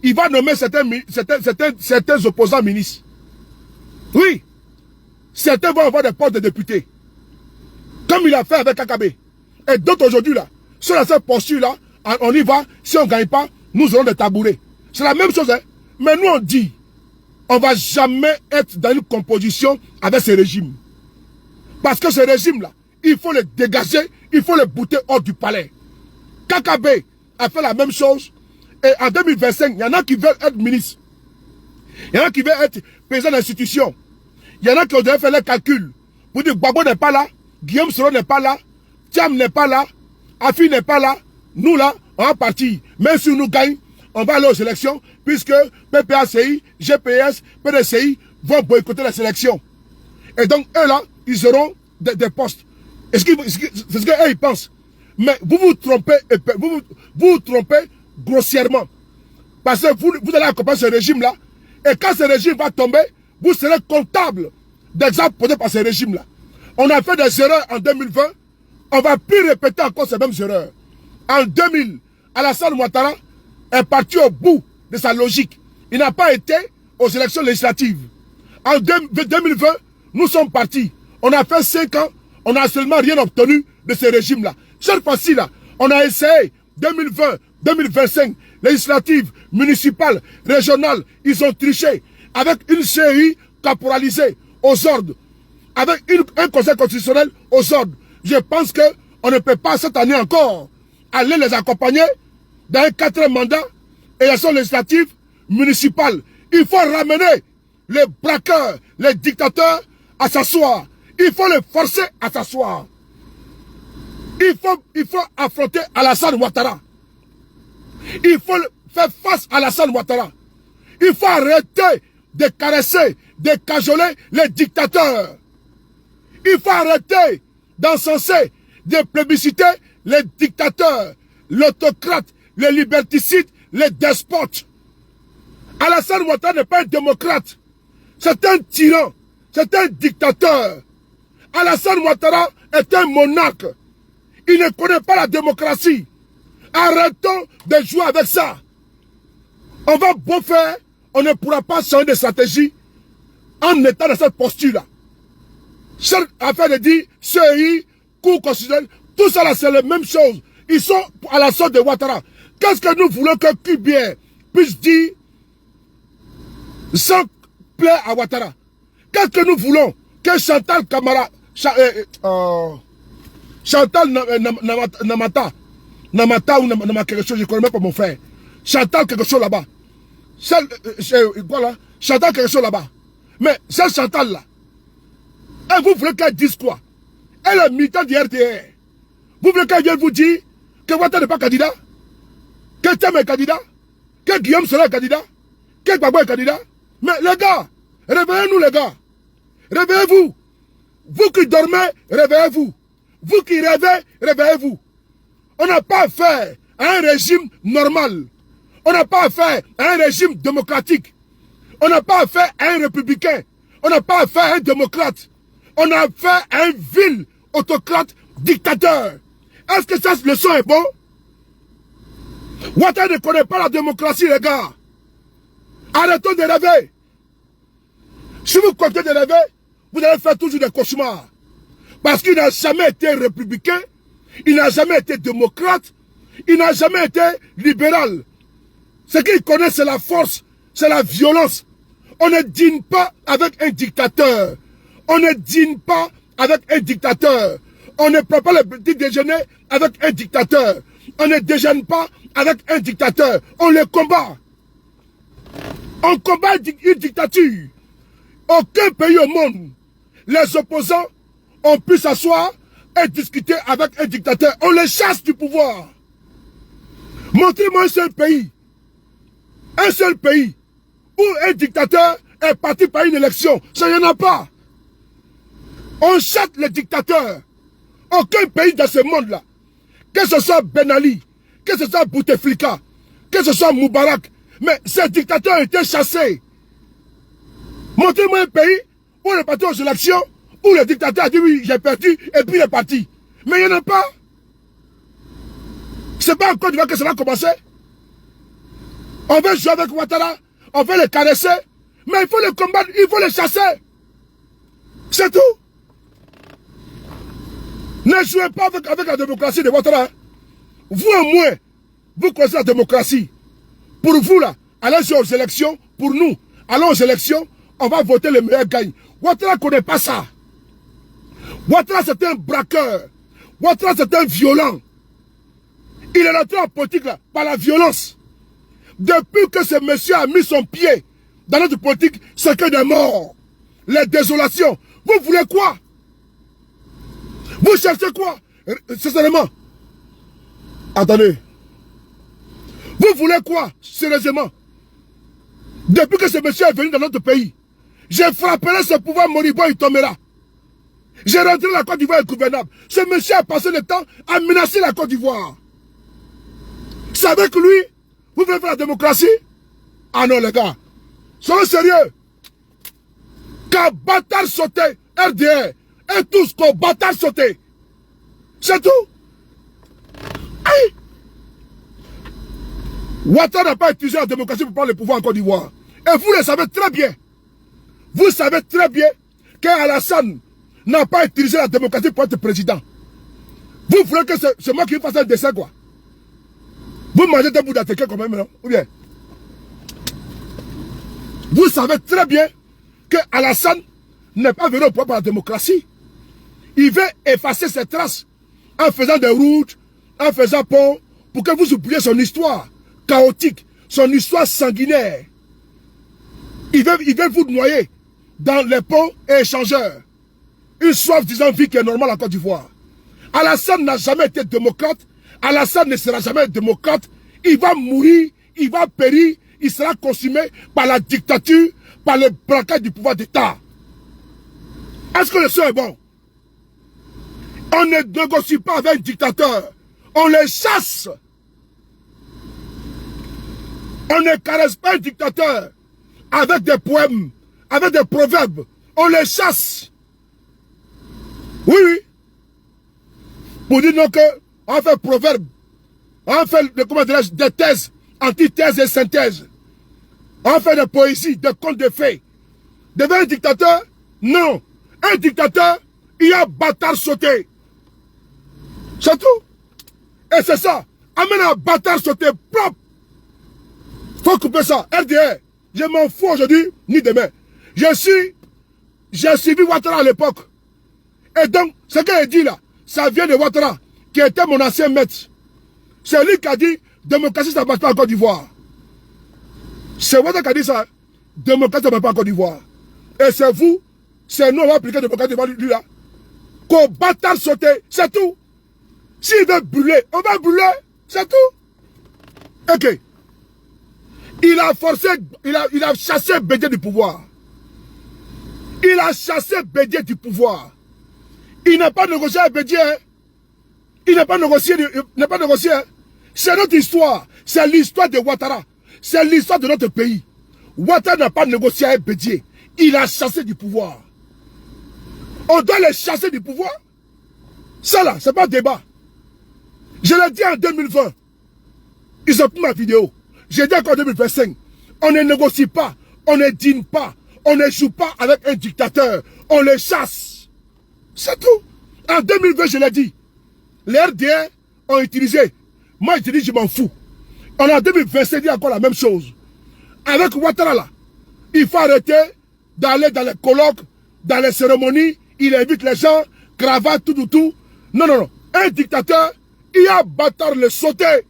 Il va nommer certains opposants ministres. Oui. Certains vont avoir des postes de députés. Comme il a fait avec KKB. Et d'autres aujourd'hui là, sur cette posture là, on y va. Si on ne gagne pas, nous aurons des tabourets. C'est la même chose. Hein? Mais nous on dit, on ne va jamais être dans une composition avec ce régime. Parce que ce régime là, il faut le dégager, il faut le bouter hors du palais. KKB a fait la même chose. Et en 2025, il y en a qui veulent être ministres. Il y en a qui veulent être président d'institution. Il y en a qui ont déjà fait les calculs. Pour dire Gbagbo n'est pas là, Guillaume Soro n'est pas là, Thiam n'est pas là, Afi n'est pas là. Nous là, on va partir. Même si nous gagnons, on va aller aux élections, puisque PPACI, GPS, PDCI vont boycotter les élections. Et donc, eux là, ils auront des postes. C'est ce qu'eux ils pensent. Mais vous vous trompez, vous trompez grossièrement. Parce que vous allez accompagner ce régime-là. Et quand ce régime va tomber, vous serez comptable d'exemples posés par ces régimes-là. On a fait des erreurs en 2020, on ne va plus répéter encore ces mêmes erreurs. En 2000, Alassane Ouattara est parti au bout de sa logique. Il n'a pas été aux élections législatives. En 2020, nous sommes partis. On a fait 5 ans, on n'a seulement rien obtenu de ces régimes-là. Cette fois-ci, là, on a essayé 2020, 2025, législatives, municipales, régionales, ils ont triché avec une CI caporalisée aux ordres, avec un conseil constitutionnel aux ordres. Je pense qu'on ne peut pas cette année encore aller les accompagner dans un 4e mandat, élections législatives, municipales. Il faut ramener les braqueurs, les dictateurs à s'asseoir. Il faut les forcer à s'asseoir. Il faut affronter Alassane Ouattara. Il faut faire face à Alassane Ouattara. Il faut arrêter de caresser, de cajoler les dictateurs. Il faut arrêter d'encenser, de plébisciter les dictateurs, l'autocrate, les liberticides, les despotes. Alassane Ouattara n'est pas un démocrate. C'est un tyran. C'est un dictateur. Alassane Ouattara est un monarque. Il ne connaît pas la démocratie. Arrêtons de jouer avec ça. On va beau faire, on ne pourra pas changer de stratégie en étant dans cette posture-là. Cette affaire de dire CI, Cour constitutionnelle, tout ça là c'est la même chose. Ils sont à la sorte de Ouattara. Qu'est-ce que nous voulons que Kubien puisse dire sans plaire à Ouattara? Qu'est-ce que nous voulons que Chantal Camara, Chantal Namata ou Namata quelque chose, je ne connais même pas mon frère. Chantal quelque chose là-bas. Voilà, Chantal quelque chose là-bas. Mais cette Chantal là, vous voulez qu'elle dise quoi? Elle est militante du RDR. Vous voulez qu'elle vienne vous dire que Ouattara n'est pas candidat? Que Thiam est candidat? Que Guillaume sera candidat? Que Gbagbo est candidat? Mais les gars, réveillez-nous les gars. Réveillez-vous. Vous qui dormez, réveillez-vous. Vous qui rêvez, réveillez-vous. On n'a pas affaire à un régime normal. On n'a pas affaire à un régime démocratique. On n'a pas affaire à un républicain. On n'a pas affaire à un démocrate. On a affaire à un vil autocrate dictateur. Est-ce que cette leçon est bon? Ouattara ne connaît pas la démocratie, les gars. Arrêtons de rêver. Si vous continuez de rêver, vous allez faire toujours des cauchemars. Parce qu'il n'a jamais été républicain, il n'a jamais été démocrate, il n'a jamais été libéral. Ce qu'il connaît, c'est la force, c'est la violence. On ne dîne pas avec un dictateur. On ne dîne pas avec un dictateur. On ne prend pas le petit déjeuner avec un dictateur. On ne déjeune pas avec un dictateur. On le combat. On combat une dictature. Aucun pays au monde, les opposants ont pu s'asseoir et discuter avec un dictateur. On les chasse du pouvoir. Montrez-moi un seul pays où un dictateur est parti par une élection. Ça, il n'y en a pas. On chasse les dictateurs. Aucun pays dans ce monde-là, que ce soit Ben Ali, que ce soit Bouteflika, que ce soit Moubarak, mais ces dictateurs ont été chassés. Montrez-moi un pays où on est parti aux élections, où le dictateur a dit oui, j'ai perdu, et puis il est parti. Mais il n'y en a pas. C'est pas en Côte d'Ivoire que ça va commencer. On veut jouer avec Ouattara, on veut les caresser, mais il faut les combattre, il faut les chasser. C'est tout. Ne jouez pas avec la démocratie de Ouattara. Vous au moins, vous connaissez la démocratie. Pour vous là, allez aux élections, pour nous, allons aux élections, on va voter le meilleur gagne. Ouattara ne connaît pas ça. Ouattara c'est un braqueur. Ouattara c'est un violent. Il est rentré en politique là, par la violence. Depuis que ce monsieur a mis son pied dans notre politique, c'est que des morts. Les désolations. Vous voulez quoi? Vous cherchez quoi? Sincèrement. Attendez. Vous voulez quoi? Sérieusement. Depuis que ce monsieur est venu dans notre pays, je frapperai ce pouvoir moribond, il tombera. J'ai rentré la Côte d'Ivoire ingouvernable. Ce monsieur a passé le temps à menacer la Côte d'Ivoire. C'est avec lui, vous voulez faire la démocratie? Ah non les gars, soyez sérieux. Qu'un bâtard sauté, RDR, et tous qu'un bâtard sauté. C'est tout. Aïe. Ouattara n'a pas utilisé la démocratie pour prendre le pouvoir en Côte d'Ivoire. Et vous le savez très bien. Vous savez très bien qu'Alassane n'a pas utilisé la démocratie pour être président. Vous voulez que c'est moi qui fasse un dessin, quoi. Vous mangez des bouts d'attaquer quand même, non? Ou bien? Vous savez très bien que Alassane n'est pas venu au pouvoir par la démocratie. Il veut effacer ses traces en faisant des routes, en faisant pont, pour que vous oubliez son histoire chaotique, son histoire sanguinaire. Il veut vous noyer dans les ponts et échangeurs. Une soif disant vie qui est normale en Côte d'Ivoire. Alassane n'a jamais été démocrate. Alassane ne sera jamais démocrate. Il va mourir, il va périr, il sera consumé par la dictature, par le braquage du pouvoir d'État. Est-ce que le son est bon? On ne négocie pas avec un dictateur. On les chasse. On ne caresse pas un dictateur avec des poèmes, avec des proverbes. On les chasse. Oui, oui. Pour dire non que on fait proverbe, on fait des thèses, antithèses et synthèses. On fait des poésies, des contes de fées. Devant un dictateur, non. Un dictateur, il y a bâtard sauté. C'est tout. Et c'est ça. Amène un bâtard sauté propre. Faut couper ça. RDR, je m'en fous aujourd'hui, ni demain. J'ai suivi Ouattara à l'époque. Et donc, ce qu'il dit là, ça vient de Ouattara, qui était mon ancien maître. C'est lui qui a dit, démocratie, ça ne passe pas en Côte d'Ivoire. C'est Ouattara qui a dit ça. Démocratie, ça ne passe pas en Côte d'Ivoire. Et c'est vous, c'est nous, on va appliquer démocratie devant lui là. Qu'au bâtard sauté, c'est tout. S'il veut brûler, on va brûler, c'est tout. Ok. Il a forcé, il a chassé Bédié du pouvoir. Il a chassé Bédié du pouvoir. Il n'a pas négocié avec Bédié. Hein. Il n'a pas négocié. Hein. C'est notre histoire. C'est l'histoire de Ouattara. C'est l'histoire de notre pays. Ouattara n'a pas négocié avec Bédié. Il a chassé du pouvoir. On doit les chasser du pouvoir. Ça là, c'est pas un débat. Je l'ai dit en 2020. Ils ont pris ma vidéo. J'ai dit encore en 2025. On ne négocie pas. On ne dîne pas. On ne joue pas avec un dictateur. On les chasse. C'est tout. En 2020, je l'ai dit. Les RDR ont utilisé. Moi, je dis, je m'en fous. On a en 2025 dit encore la même chose. Avec Ouattara là, il faut arrêter d'aller dans les colloques, dans les cérémonies. Il invite les gens, cravate, tout. Non, non, non. Un dictateur, il y a bâtard le sauté.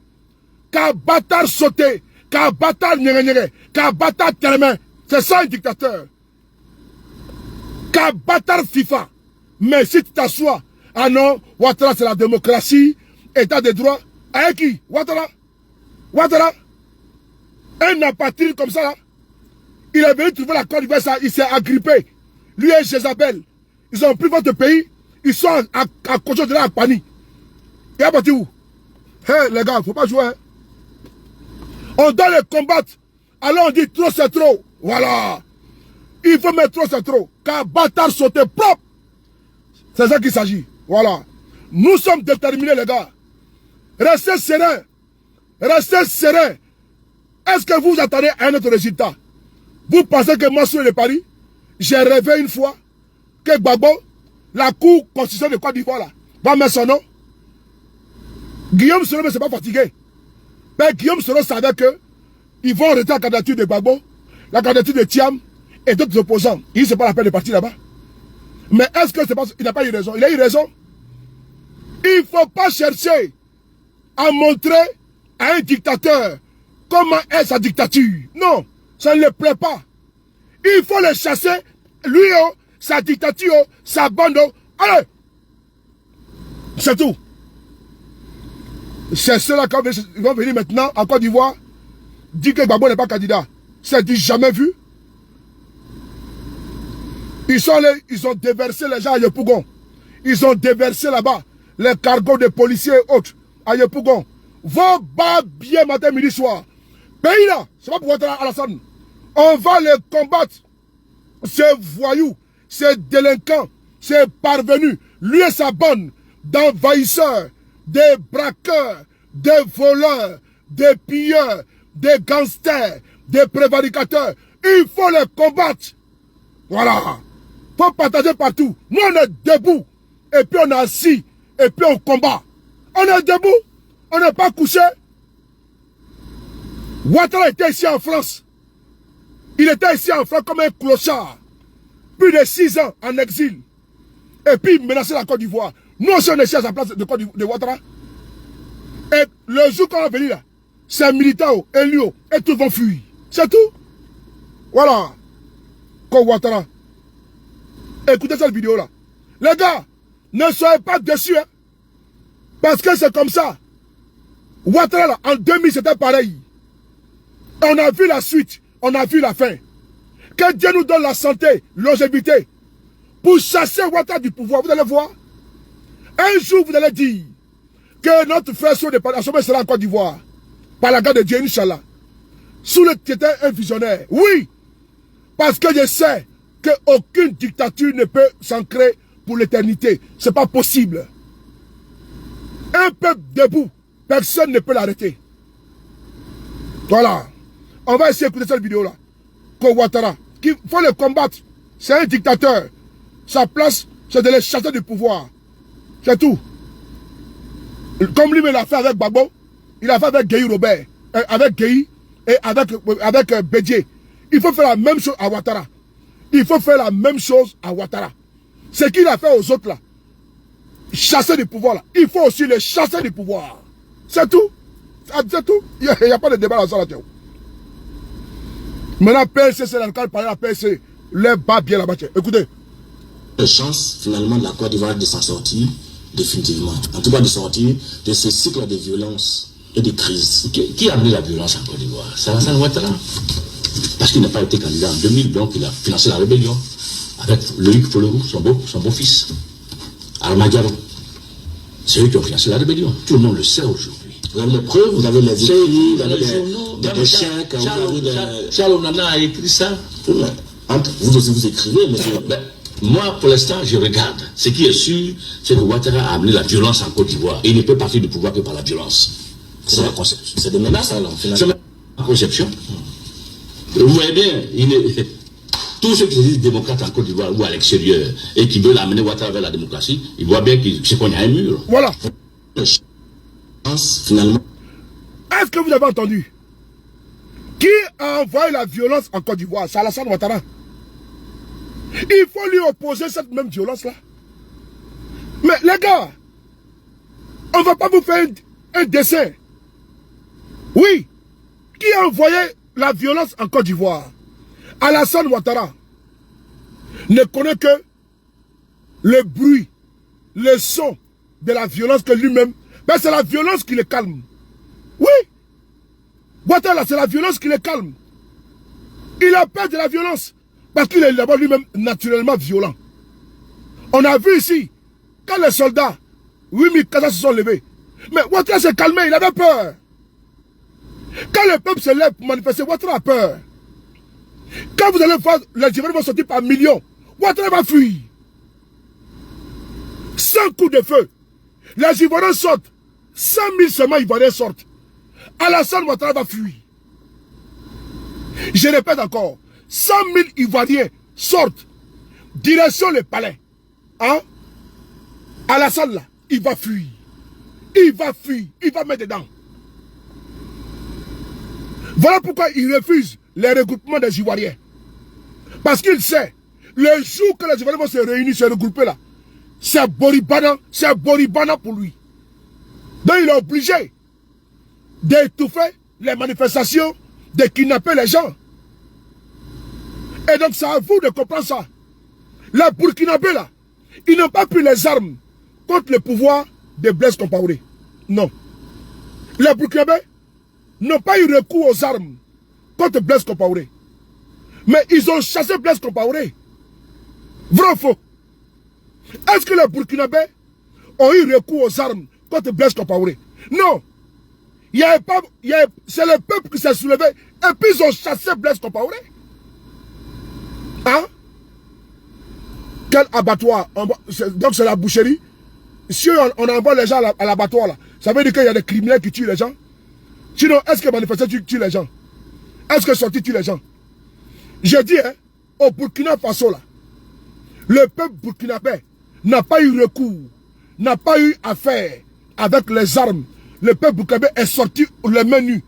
Qu'un bâtard sauté. Qu'un bâtard nyere. Qu'un bâtard termain. C'est ça un dictateur. Qu'un bâtard FIFA. Mais si tu t'assois, ah non, Ouattara c'est la démocratie, état de droit. Avec qui? Ouattara? Ouattara? Un apatride comme ça là. Il est venu trouver la Côte d'Ivoire, il s'est agrippé. Lui et Jézabel. Ils ont pris votre pays. Ils sont à côté de la Pani. Il a parti où? Hé les gars, faut pas jouer. Hein? On doit les combattre. Alors on dit trop c'est trop. Voilà. Il faut mettre trop c'est trop. Qu'un bâtard sauté propre. C'est ça qu'il s'agit. Voilà. Nous sommes déterminés les gars. Restez sereins. Restez sereins. Est-ce que vous attendez un autre résultat? Vous pensez que moi sur le Paris, j'ai rêvé une fois que Gbagbo, la cour constitutionnelle de Côte d'Ivoire là, va mettre son nom. Guillaume Soro ne s'est pas fatigué. Mais Guillaume Soro savait que ils vont arrêter la candidature de Gbagbo, la candidature de Thiam et d'autres opposants. Il ne s'est pas la peine de partir là-bas. Mais est-ce que c'est pas, il n'a pas eu raison? Il a eu raison. Il ne faut pas chercher à montrer à un dictateur comment est sa dictature. Non, ça ne le plaît pas. Il faut le chasser. Lui, oh, sa dictature, sa bande. Oh. Allez! C'est tout. C'est ceux-là qui vont venir maintenant en Côte d'Ivoire dire que Gbagbo n'est pas candidat. C'est du jamais vu. Ils sont allés, ils ont déversé les gens à Yopougon. Ils ont déversé là-bas les cargos de policiers et autres à Yopougon. Vos bas bien matin, midi, soir. Pays là, c'est pas pour être à Alassane. On va les combattre. ce voyou, ce délinquant, ce parvenu, lui et sa bande d'envahisseurs, des braqueurs, des voleurs, des pilleurs, des gangsters, des prévaricateurs, il faut les combattre. Voilà. Il faut partager partout. Nous, on est debout. Et puis on est assis. Et puis on combat. On est debout. On n'est pas couché. Ouattara était ici en France. Il était ici en France comme un clochard. Plus de 6 ans en exil. Et puis il menaçait la Côte d'Ivoire. Nous aussi on est ici à sa place de Ouattara. Et le jour qu'on va venir là, c'est militaires, élus, et tous vont fuir. C'est tout. Voilà. Comme Ouattara. Écoutez cette vidéo là. Les gars, ne soyez pas déçus. Hein, parce que c'est comme ça. Ouattara là, en 2000 c'était pareil. On a vu la suite. On a vu la fin. Que Dieu nous donne la santé, longévité. Pour chasser Ouattara du pouvoir. Vous allez voir. Un jour vous allez dire que notre frère sur l'Assemblée sera en Côte d'Ivoire. Par la grâce de Dieu, Inch'Allah. Sous le qui était un visionnaire. Oui. Parce que je sais qu'aucune dictature ne peut s'ancrer pour l'éternité. Ce n'est pas possible. Un peuple debout, personne ne peut l'arrêter. Voilà. On va essayer d'écouter cette vidéo-là. Ouattara, il faut le combattre. C'est un dictateur. Sa place, c'est de les chasser du pouvoir. C'est tout. Comme lui, il a fait avec Babo, il a fait avec Gueye Robert, avec Gueye et avec Bédié. Il faut faire la même chose à Ouattara. Il faut faire la même chose à Ouattara. Ce qu'il a fait aux autres là, chasser du pouvoir là, il faut aussi les chasser du pouvoir. C'est tout. C'est tout. Il n'y a pas de débat là-dessus. Là, maintenant, PLC, c'est dans le cadre de parler à la PLC. Les bas bien là-bas. Écoutez. La chance finalement de la Côte d'Ivoire de s'en sortir définitivement. En tout cas de sortir de ce cycle de violence et de crise. Qui a amené la violence en Côte d'Ivoire? C'est Alassane Ouattara. Parce qu'il n'a pas été candidat en 2000, donc il a financé la rébellion avec Loïc Folorou, son beau-fils. Armadiaro. C'est eux qui ont financé la rébellion. Tout le monde le sait aujourd'hui. Vous avez les preuves, vous avez les écrits, vous avez des dessins. Charles Onana a écrit ça. Vous aussi vous écrivez, monsieur. Moi, pour l'instant, je regarde. Ce qui est sûr, c'est que Ouattara a amené la violence en Côte d'Ivoire. Et il ne peut partir du pouvoir que par la violence. C'est la conception. C'est des menaces, alors, finalement. C'est la conception. Vous voyez bien, tous ceux qui se disent démocrates en Côte d'Ivoire ou à l'extérieur et qui veulent amener Ouattara vers la démocratie, ils voient bien qu'il qu'on y a un mur. Voilà. Finalement. Est-ce que vous avez entendu? Qui a envoyé la violence en Côte d'Ivoire? C'est Alassane Ouattara. Il faut lui opposer cette même violence-là. Mais les gars, on ne va pas vous faire un dessin. Oui. Qui a envoyé la violence en Côte d'Ivoire? Alassane Ouattara ne connaît que le bruit, le son de la violence que lui-même... Ben c'est la violence qui le calme. Oui. Ouattara, c'est la violence qui le calme. Il a peur de la violence. Parce qu'il est d'abord lui-même naturellement violent. On a vu ici, quand les soldats, 8400 se sont levés. Mais Ouattara s'est calmé, il avait peur. Quand le peuple se lève pour manifester, Ouattara a peur. Quand vous allez voir, les Ivoiriens vont sortir par millions. Ouattara va fuir. Sans coup de feu. Les Ivoiriens sortent. 100 000 seulement Ivoiriens sortent. Alassane Ouattara va fuir. Je répète encore. 100 000 Ivoiriens sortent. Direction le palais. Hein? Alassane là, il va fuir. Il va fuir. Il va mettre dedans. Voilà pourquoi il refuse les regroupements des Ivoiriens. Parce qu'il sait, le jour que les Ivoiriens vont se réunir, se regrouper là, c'est Boribana pour lui. Donc il est obligé d'étouffer les manifestations, de kidnapper les gens. Et donc c'est à vous de comprendre ça. Les Burkinabés là, ils n'ont pas pris les armes contre le pouvoir de Blaise Compaoré. Non. Les Burkinabés n'ont pas eu recours aux armes contre Blaise Compaoré. Mais ils ont chassé Blaise Compaoré. Vrai ou faux? Est-ce que les Burkinabés ont eu recours aux armes contre Blaise Compaoré? Non. C'est le peuple qui s'est soulevé et puis ils ont chassé Blaise Compaoré. Hein? Quel abattoir? Donc c'est la boucherie. Si on envoie les gens à l'abattoir là, ça veut dire qu'il y a des criminels qui tuent les gens. Sinon, est-ce que manifester tue les gens? Est-ce que sortir tue les gens? Je dis, hein, au Burkina Faso là, le peuple burkinabé n'a pas eu recours, n'a pas eu affaire avec les armes. Le peuple burkinabé est sorti les mains nues.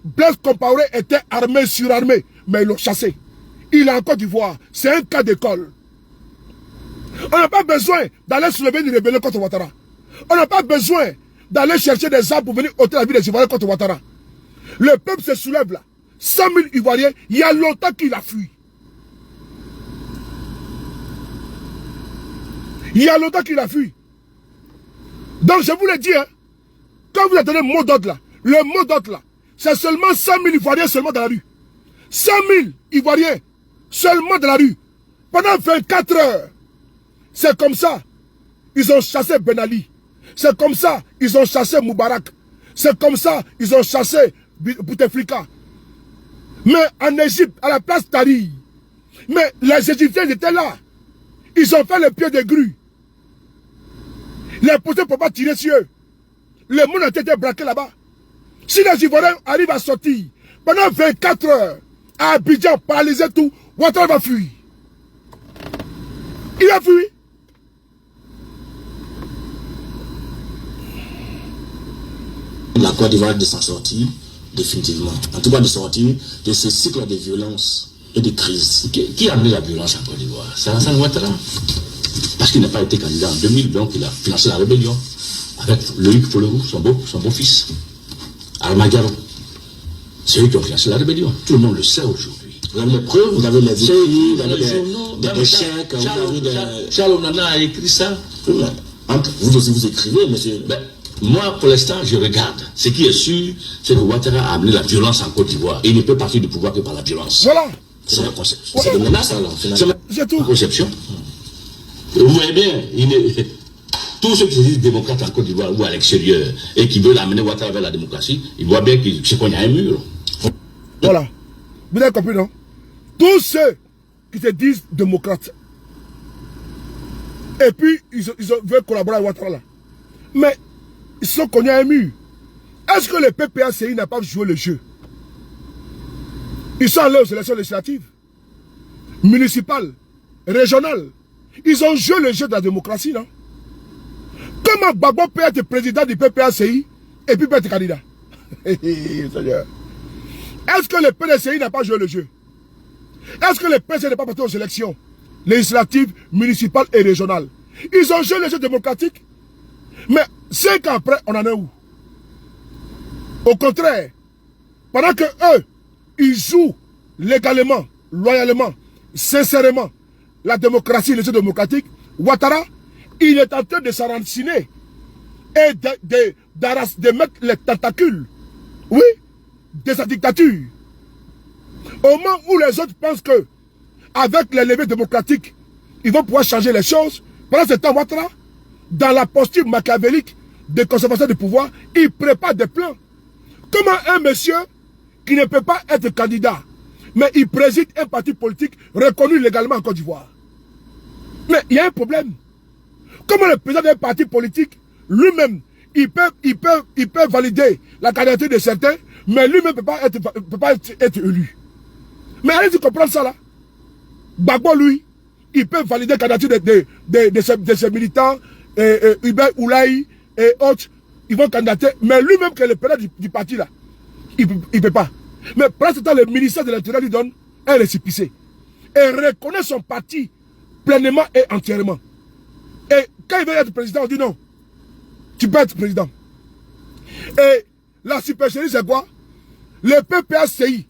Blaise Compaoré était armé, surarmé, mais ils l'ont chassé. Il est en Côte d'Ivoire. C'est un cas d'école. On n'a pas besoin d'aller soulever une rébellion contre Ouattara. On n'a pas besoin d'aller chercher des armes pour venir ôter la vie des Ivoiriens contre Ouattara. Le peuple se soulève là. 100 000 Ivoiriens, il y a longtemps qu'il a fui. Il y a longtemps qu'il a fui. Donc je vous l'ai dit, hein, quand vous attendez le mot d'ordre là, le mot d'ordre là, c'est seulement 100 000 Ivoiriens seulement dans la rue. 100 000 Ivoiriens seulement dans la rue. Pendant 24 heures. C'est comme ça. Ils ont chassé Ben Ali. C'est comme ça. Ils ont chassé Moubarak. C'est comme ça. Ils ont chassé Bouteflika. Mais en Égypte, à la place Tahrir. Mais les Égyptiens étaient là. Ils ont fait le pied de grue. Les policiers ne peuvent pas tirer sur eux. Le monde a été braqué là-bas. Si les Ivoiriens arrivent à sortir pendant 24 heures, à Abidjan, paralyser tout, Ouattara va fuir. Il a fui. La Côte d'Ivoire de s'en sortir, définitivement. En tout cas, de sortir de ce cycle de violence et de crise. Qui a amené la violence en Côte d'Ivoire? C'est Alassane Ouattara. Parce qu'il n'a pas été candidat en 2000, donc il a financé la rébellion. Avec Loïc Folorou, son beau-fils. Armagaro. C'est eux qui ont financé la rébellion. Tout le monde le sait aujourd'hui. Vous avez les preuves, vous avez les écrits, vous avez des chèques, Charles Onana a écrit ça. Vous aussi vous écrivez, monsieur. Ben, moi, pour l'instant, je regarde. Ce qui est sûr, c'est que Ouattara a amené la violence en Côte d'Ivoire. Il ne peut partir du pouvoir que par la violence. Voilà. C'est la conception. C'est des menaces alors, finalement. C'est tout. La conception. Vous voyez bien, tous ceux qui se disent démocrates en Côte d'Ivoire ou à l'extérieur et qui veulent amener Ouattara vers la démocratie, ils voient bien qu'il y a un mur. Voilà. Vous avez compris, non? Tous ceux qui se disent démocrates. Et puis, ils veulent collaborer avec Ouattara là. Mais, ils sont connus à un mur. Est-ce que le PPACI n'a pas joué le jeu? Ils sont allés aux élections législatives, municipales, régionales. Ils ont joué le jeu de la démocratie, non? Comment Gbagbo peut être président du PPACI et puis peut être candidat? Est-ce que le PDCI n'a pas joué le jeu? Est-ce que le PDCI n'est pas parti aux élections législatives, municipales et régionales? Ils ont joué le jeu démocratique. Mais 5 ans après, on en est où? Au contraire, pendant que eux, ils jouent légalement, loyalement, sincèrement la démocratie, le jeu démocratique, Ouattara, il est en train de s'enraciner et de mettre les tentacules, oui, de sa dictature. Au moment où les autres pensent que, avec les levées démocratiques, ils vont pouvoir changer les choses, pendant ce temps, Ouattara, dans la posture machiavélique de conservation du pouvoir, il prépare des plans. Comment un monsieur qui ne peut pas être candidat, mais il préside un parti politique reconnu légalement en Côte d'Ivoire? Mais il y a un problème. Comment le président d'un parti politique, lui-même, il peut valider la candidature de certains, mais lui-même ne peut pas être élu. Mais allez-y comprendre ça là. Gbagbo, lui, il peut valider la candidature de ses militants, Hubert Oulaï et autres, ils vont candidater, mais lui-même qui est le président du parti là, il ne peut pas. Mais pendant ce temps, le ministère de l'Intérieur lui donne un récépissé et reconnaît son parti pleinement et entièrement. Et quand il veut être président, on dit non, tu peux être président. Et la supercherie, c'est quoi? Le PPACI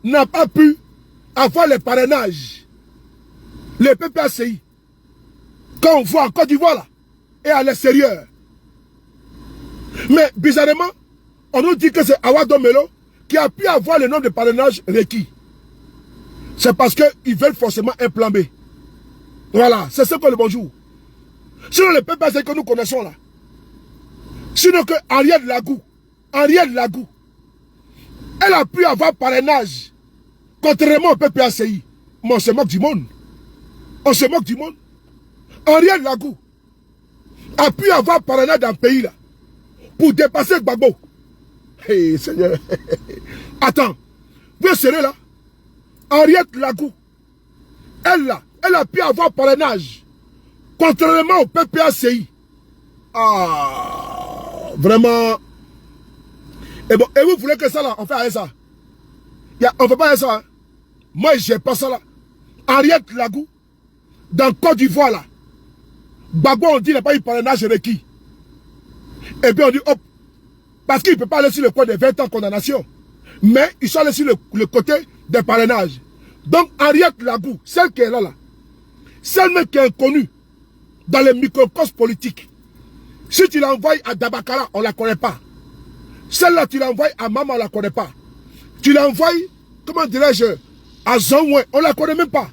n'a pas pu avoir les parrainages. Le PPACI, quand on voit en Côte d'Ivoire là, et à l'extérieur. Mais bizarrement, on nous dit que c'est Awa Domelo qui a pu avoir le nombre de parrainages requis. C'est parce qu'ils veulent forcément un plan B. Voilà, c'est ce que le bonjour. Sinon le PPACI que nous connaissons là. Sinon que Ariel Lagou, elle a pu avoir parrainage. Contrairement au PPACI. Mais on se moque du monde. On se moque du monde. Henriette Lagou a pu avoir parrainé dans le pays là pour dépasser Gbagbo. Hey, Seigneur. Attends. Vous êtes sérieux là? Henriette Lagou, elle a pu avoir parrainage contrairement au PPACI. Ah, vraiment. Et bon, et vous voulez que ça là, on fait ça? On ne fait pas ça. Hein? Moi, j'ai pas ça là. Henriette Lagou, dans Côte d'Ivoire là, Gbagbo on dit qu'il n'a pas eu parrainage requis. Et puis on dit hop, parce qu'il ne peut pas aller sur le côté des 20 ans de condamnation. Mais ils sont allés sur le côté des parrainages. Donc Henriette Lagou, celle qui est là, celle même qui est inconnue dans les microcosmes politiques. Si tu l'envoies à Dabakara, on ne la connaît pas. Celle-là, tu l'envoies à Maman, on ne la connaît pas. Tu l'envoies, comment dirais-je, à Zonoué, on ne la connaît même pas.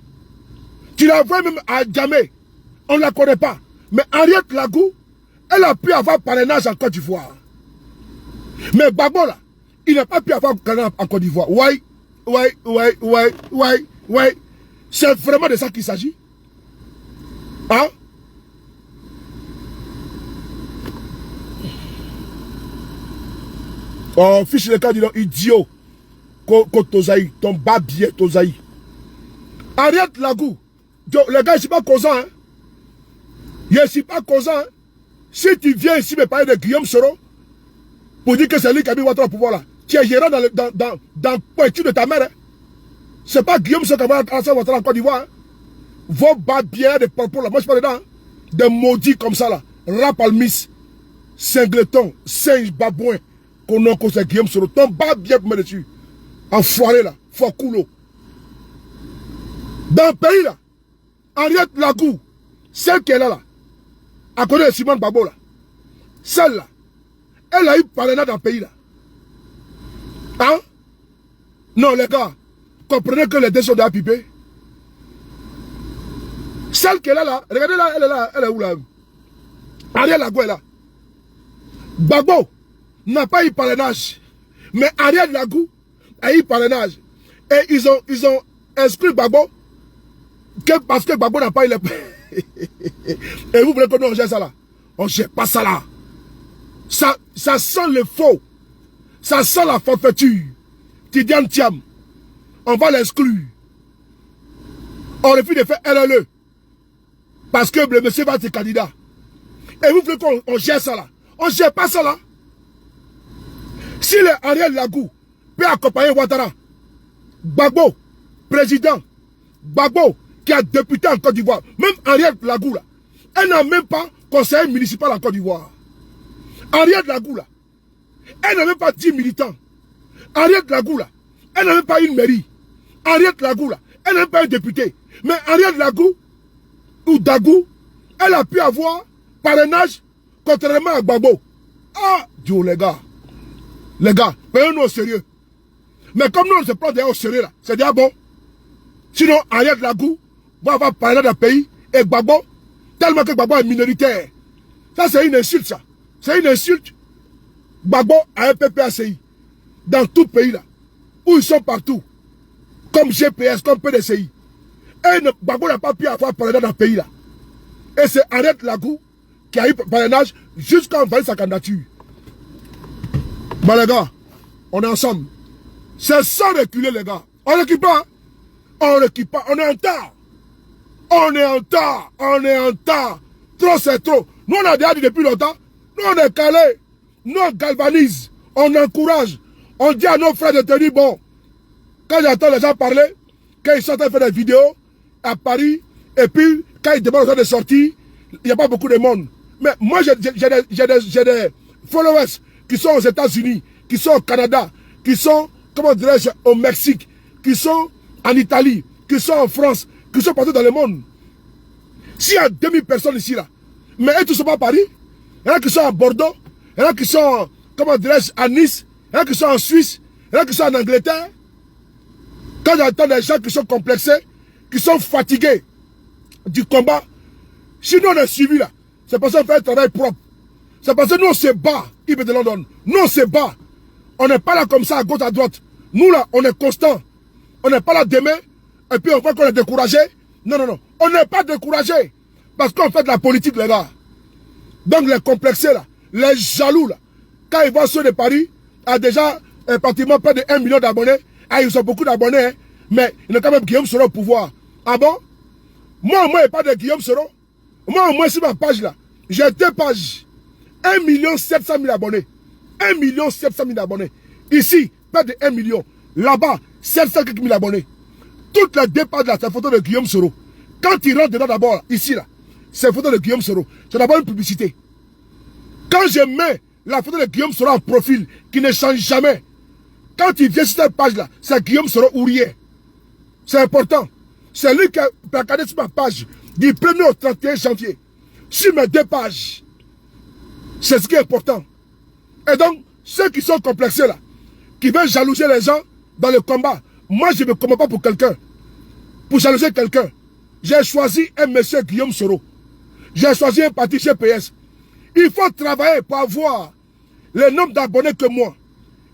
Tu l'envoies même à Djamé, on ne la connaît pas. Mais Henriette Lagou, elle a pu avoir parrainage en Côte d'Ivoire. Mais Gbagbo là, il n'a pas pu avoir parrainage en Côte d'Ivoire. Ouais. C'est vraiment de ça qu'il s'agit. Hein? Oh, fiche le cas, dis donc, idiot. Tozaï, ton babier, Tozaï. Henriette Lagou, le gars, je ne suis pas causant. Hein? Je ne suis pas causant. Hein? Si tu viens ici me parler de Guillaume Soro, pour dire que c'est lui qui a mis Ouattara au pouvoir là, tu es gérant dans le pointu de ta mère. Hein? Ce n'est pas Guillaume Soro qui a mis Ouattara en Côte d'Ivoire. Hein? Vos babières de propos là, moi je parle dedans. Hein? Des maudits comme ça là. Rapalmis, Singleton, singe babouin. Qu'on a c'est Guillaume Soro. Ton babière pour me dessus. Enfoiré là. Fokoulo. Dans le pays là, Henriette Lagou, celle qui est là, à côté de Simone Babo là, celle-là, elle a eu parrainage dans le pays là. Hein? Non les gars, comprenez que les deux sont déjà pipés. Celle qui est là, regardez là, elle est là, elle est où là? Henriette Lagou est là. Babo n'a pas eu parrainage, mais Henriette Lagou a eu parrainage. Et ils ont inscrit Babo parce que Babo n'a pas eu les... Et vous voulez que nous on gère ça là? On ne gère pas ça là. Ça sent le faux. Ça sent la forfaiture. Tidiane Thiam. On va l'exclure. On refuse de faire LLE. Parce que le monsieur va être candidat. Et vous voulez qu'on gère ça là? On ne gère pas ça là. Si le Henriette Lagou peut accompagner Ouattara, Gbagbo, président, Gbagbo, qui a député en Côte d'Ivoire, même Henriette Lagou là, elle n'a même pas conseiller municipal en Côte d'Ivoire. Henriette Lagou là, elle n'a même pas 10 militants. Henriette Lagou là, elle n'a même pas une mairie. Henriette Lagou là, elle n'a même pas un député. Mais Henriette Lagou, ou Dagou, elle a pu avoir parrainage contrairement à Gbagbo. Ah, Dieu les gars. Les gars, prenez-nous au sérieux. Mais comme nous, on se prend déjà au sérieux là, c'est déjà bon. Sinon, Henriette Lagou va avoir parrainage dans le pays et Gbagbo, tellement que Gbagbo est minoritaire. Ça, c'est une insulte, ça. C'est une insulte. Gbagbo a un PPACI dans tout le pays là, où ils sont partout, comme GPS, comme PDCI. Et Gbagbo n'a pas pu avoir parrainage dans le pays là. Et c'est Henriette Lagou qui a eu parrainage jusqu'à envoyer sa candidature. Bah les gars, on est ensemble. C'est sans reculer les gars. On ne récupère pas. On ne récupère pas. On est en retard. On est en retard. On est en retard. Trop c'est trop. Nous on a déjà dit depuis longtemps. Nous on est calés. Nous on galvanise. On encourage. On dit à nos frères de tenir bon. Quand j'entends les gens parler, quand ils sont en train de faire des vidéos à Paris, et puis quand ils demandent aux gens de sortir, il n'y a pas beaucoup de monde. Mais moi j'ai des followers qui sont aux États-Unis, qui sont au Canada, qui sont, comment dirais-je, au Mexique, qui sont en Italie, qui sont en France, qui sont partout dans le monde. S'il y a 2000 personnes ici, là, mais elles ne sont pas à Paris, il y en a qui sont à Bordeaux, il y en a qui sont, comment dirais-je, à Nice, il y en a qui sont en Suisse, il y en a qui sont en Angleterre. Quand j'entends des gens qui sont complexés, qui sont fatigués du combat, si nous on est suivis là, c'est parce qu'on fait un travail propre. C'est parce que nous on se bat, Ibe de London. Nous on se bat. On n'est pas là comme ça à gauche, à droite. Nous là, on est constant. On n'est pas là demain, et puis on voit qu'on est découragé. Non, non, non. On n'est pas découragé. Parce qu'on fait de la politique, les gars. Donc les complexés là, les jaloux là, quand ils voient ceux de Paris, a déjà pratiquement près de 1 million d'abonnés. Ah, ils ont beaucoup d'abonnés, hein, mais il y a quand même Guillaume Soro au pouvoir. Ah bon? Moi, il n'y a pas de Guillaume Soro. Moi, sur ma page là, j'ai 2 pages. 1 700 000 abonnés. 1 700 000 abonnés. Ici, près de 1 million. Là-bas, 700 000 abonnés. Toutes les 2 pages là, c'est photo de Guillaume Soro. Quand il rentre dedans d'abord, là, ici là, c'est photo de Guillaume Soro. C'est d'abord une publicité. Quand je mets la photo de Guillaume Soro en profil, qui ne change jamais, quand il vient sur cette page-là, c'est Guillaume Soro ou rien. C'est important. C'est lui qui a placardé sur ma page du 1er au 31 janvier. Sur mes 2 pages. C'est ce qui est important. Et donc, ceux qui sont complexés là, qui veulent jalouser les gens dans le combat, moi je ne me commande pas pour quelqu'un. Pour jalouser quelqu'un, j'ai choisi un monsieur Guillaume Soro. J'ai choisi un parti GPS. Il faut travailler pour avoir le nombre d'abonnés que moi.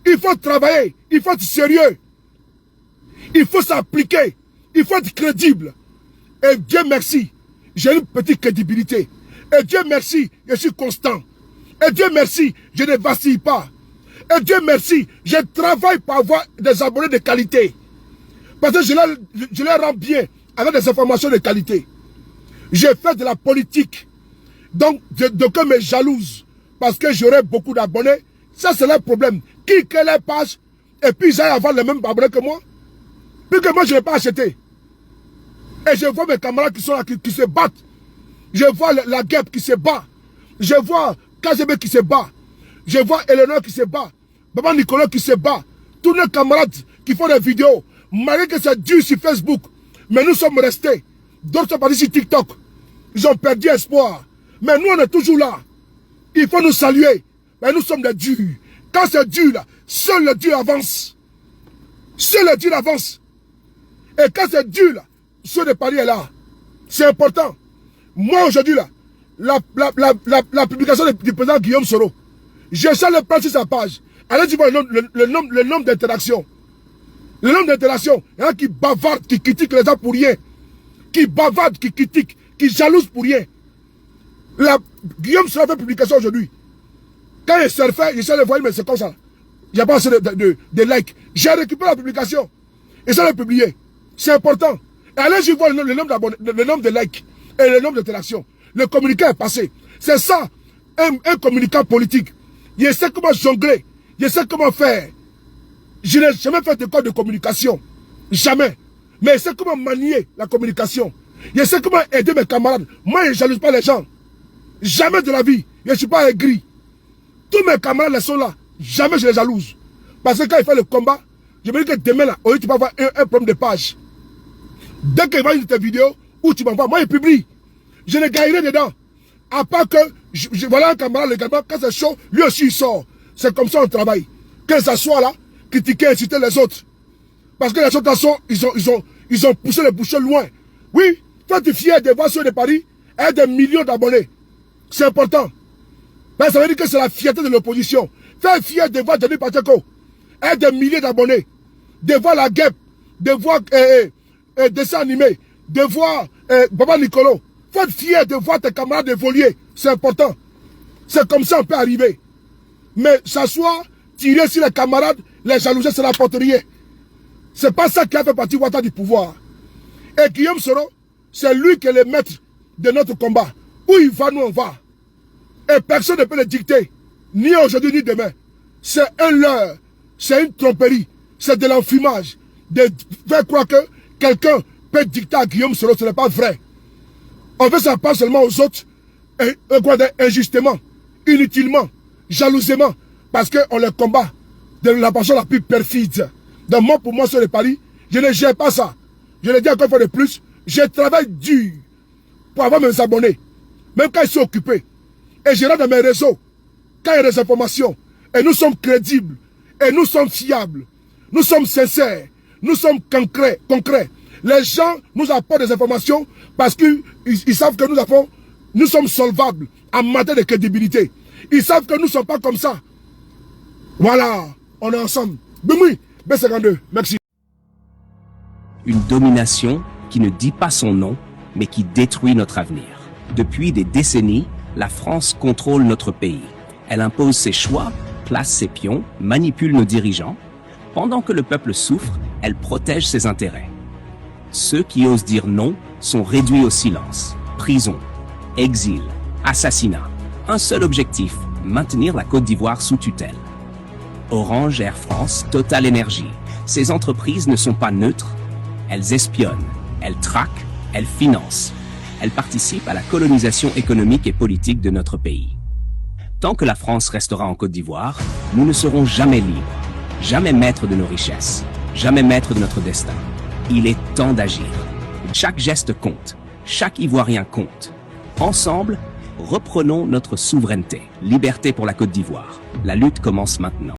Il faut travailler, il faut être sérieux. Il faut s'appliquer, il faut être crédible. Et Dieu merci, j'ai une petite crédibilité. Et Dieu merci, je suis constant. Et Dieu merci, je ne vacille pas. Et Dieu merci, je travaille pour avoir des abonnés de qualité. Parce que je les rends bien avec des informations de qualité. J'ai fait de la politique. Donc me jalouse parce que j'aurai beaucoup d'abonnés. Ça, c'est leur problème. Qui crée les pages et puis ils aillent avoir les mêmes abonnés que moi. Puis que moi, je ne l'ai pas acheté. Et je vois mes camarades qui sont là, qui se battent. Je vois la guêpe qui se bat. Je vois KGB qui se bat. Je vois Eleanor qui se bat. Baba Nicolas qui se bat. Tous nos camarades qui font des vidéos. Malgré que c'est dur sur Facebook. Mais nous sommes restés. D'autres sont partis sur TikTok. Ils ont perdu espoir. Mais nous, on est toujours là. Il faut nous saluer. Mais nous sommes des durs. Quand c'est dur, là, seul le Dieu avance. Seul le Dieu avance. Et quand c'est dur, là, ceux de Paris est là. C'est important. Moi, aujourd'hui, là, la publication du président Guillaume Soro, je sais le prendre sur sa page. Allez voir le nombre d'interactions. Le nombre d'interactions. Il y en a qui bavardent, qui critiquent les gens pour rien. Qui bavardent, qui critiquent, qui jalousent pour rien. Guillaume Soro fait publication aujourd'hui. Quand il surfait, il essaie de voir, mais c'est comme ça. Il n'y a pas assez de likes. J'ai récupéré la publication. Et ça l'a publié. C'est important. Et allez, je vois le nombre de likes et le nombre d'interactions. Le communiqué est passé. C'est ça, un communicant politique. Il sait comment jongler. Il sait comment faire. Je n'ai jamais fait d'école de communication. Jamais. Mais il sait comment manier la communication. Il sait comment aider mes camarades. Moi, je ne jalouse pas les gens. Jamais de la vie. Je ne suis pas aigri. Tous mes camarades ils sont là. Jamais je les jalouse. Parce que quand il fait le combat, je me dis que demain, là, tu vas avoir un problème de page. Dès qu'il va une tes vidéos, où tu m'envoies, moi, il publie. Je ne gagne rien dedans. À part que, voilà un camarade, également, quand c'est chaud, lui aussi il sort. C'est comme ça on travaille. Que ça soit là, critiquer, inciter les autres. Parce que les autres, ils ont poussé les bouchons loin. Oui, toi tu es fier de voir ceux de Paris et des millions d'abonnés. C'est important. Ben, ça veut dire que c'est la fierté de l'opposition. Fais fier de voir Denis Pacheco et des milliers d'abonnés. De voir la guêpe, de voir dessins animés, de voir Baba Nicolo. Faites fier de voir tes camarades évoluer. C'est important. C'est comme ça on peut arriver. Mais s'asseoir, tirer sur les camarades, les jalouser, ça n'apporte rien. C'est pas ça qui a fait partie Ouattara du pouvoir. Et Guillaume Soro, c'est lui qui est le maître de notre combat. Où il va, nous on va. Et personne ne peut le dicter. Ni aujourd'hui, ni demain. C'est un leurre. C'est une tromperie. C'est de l'enfumage. De faire croire que quelqu'un peut dicter à Guillaume Soro, ce n'est pas vrai. On veut s'en parler seulement aux autres, injustement, inutilement, jalousement, parce qu'on les combat de la façon la plus perfide. Donc moi, pour moi, sur le Paris, je ne gère pas ça. Je le dis encore une fois de plus, je travaille dur pour avoir mes abonnés, même quand ils sont occupés. Et je rentre dans mes réseaux, quand il y a des informations, et nous sommes crédibles, et nous sommes fiables, nous sommes sincères, nous sommes concrets. Les gens nous apportent des informations parce qu'ils savent que nous sommes solvables en matière de crédibilité. Ils savent que nous ne sommes pas comme ça. Voilà, on est ensemble. Bimoui, B52, merci. Une domination qui ne dit pas son nom, mais qui détruit notre avenir. Depuis des décennies, la France contrôle notre pays. Elle impose ses choix, place ses pions, manipule nos dirigeants. Pendant que le peuple souffre, elle protège ses intérêts. Ceux qui osent dire non sont réduits au silence. Prison, exil, assassinat. Un seul objectif, maintenir la Côte d'Ivoire sous tutelle. Orange, Air France, Total Energy. Ces entreprises ne sont pas neutres. Elles espionnent, elles traquent, elles financent. Elles participent à la colonisation économique et politique de notre pays. Tant que la France restera en Côte d'Ivoire, nous ne serons jamais libres, jamais maîtres de nos richesses, jamais maîtres de notre destin. Il est temps d'agir. Chaque geste compte, chaque Ivoirien compte. Ensemble, reprenons notre souveraineté. Liberté pour la Côte d'Ivoire. La lutte commence maintenant.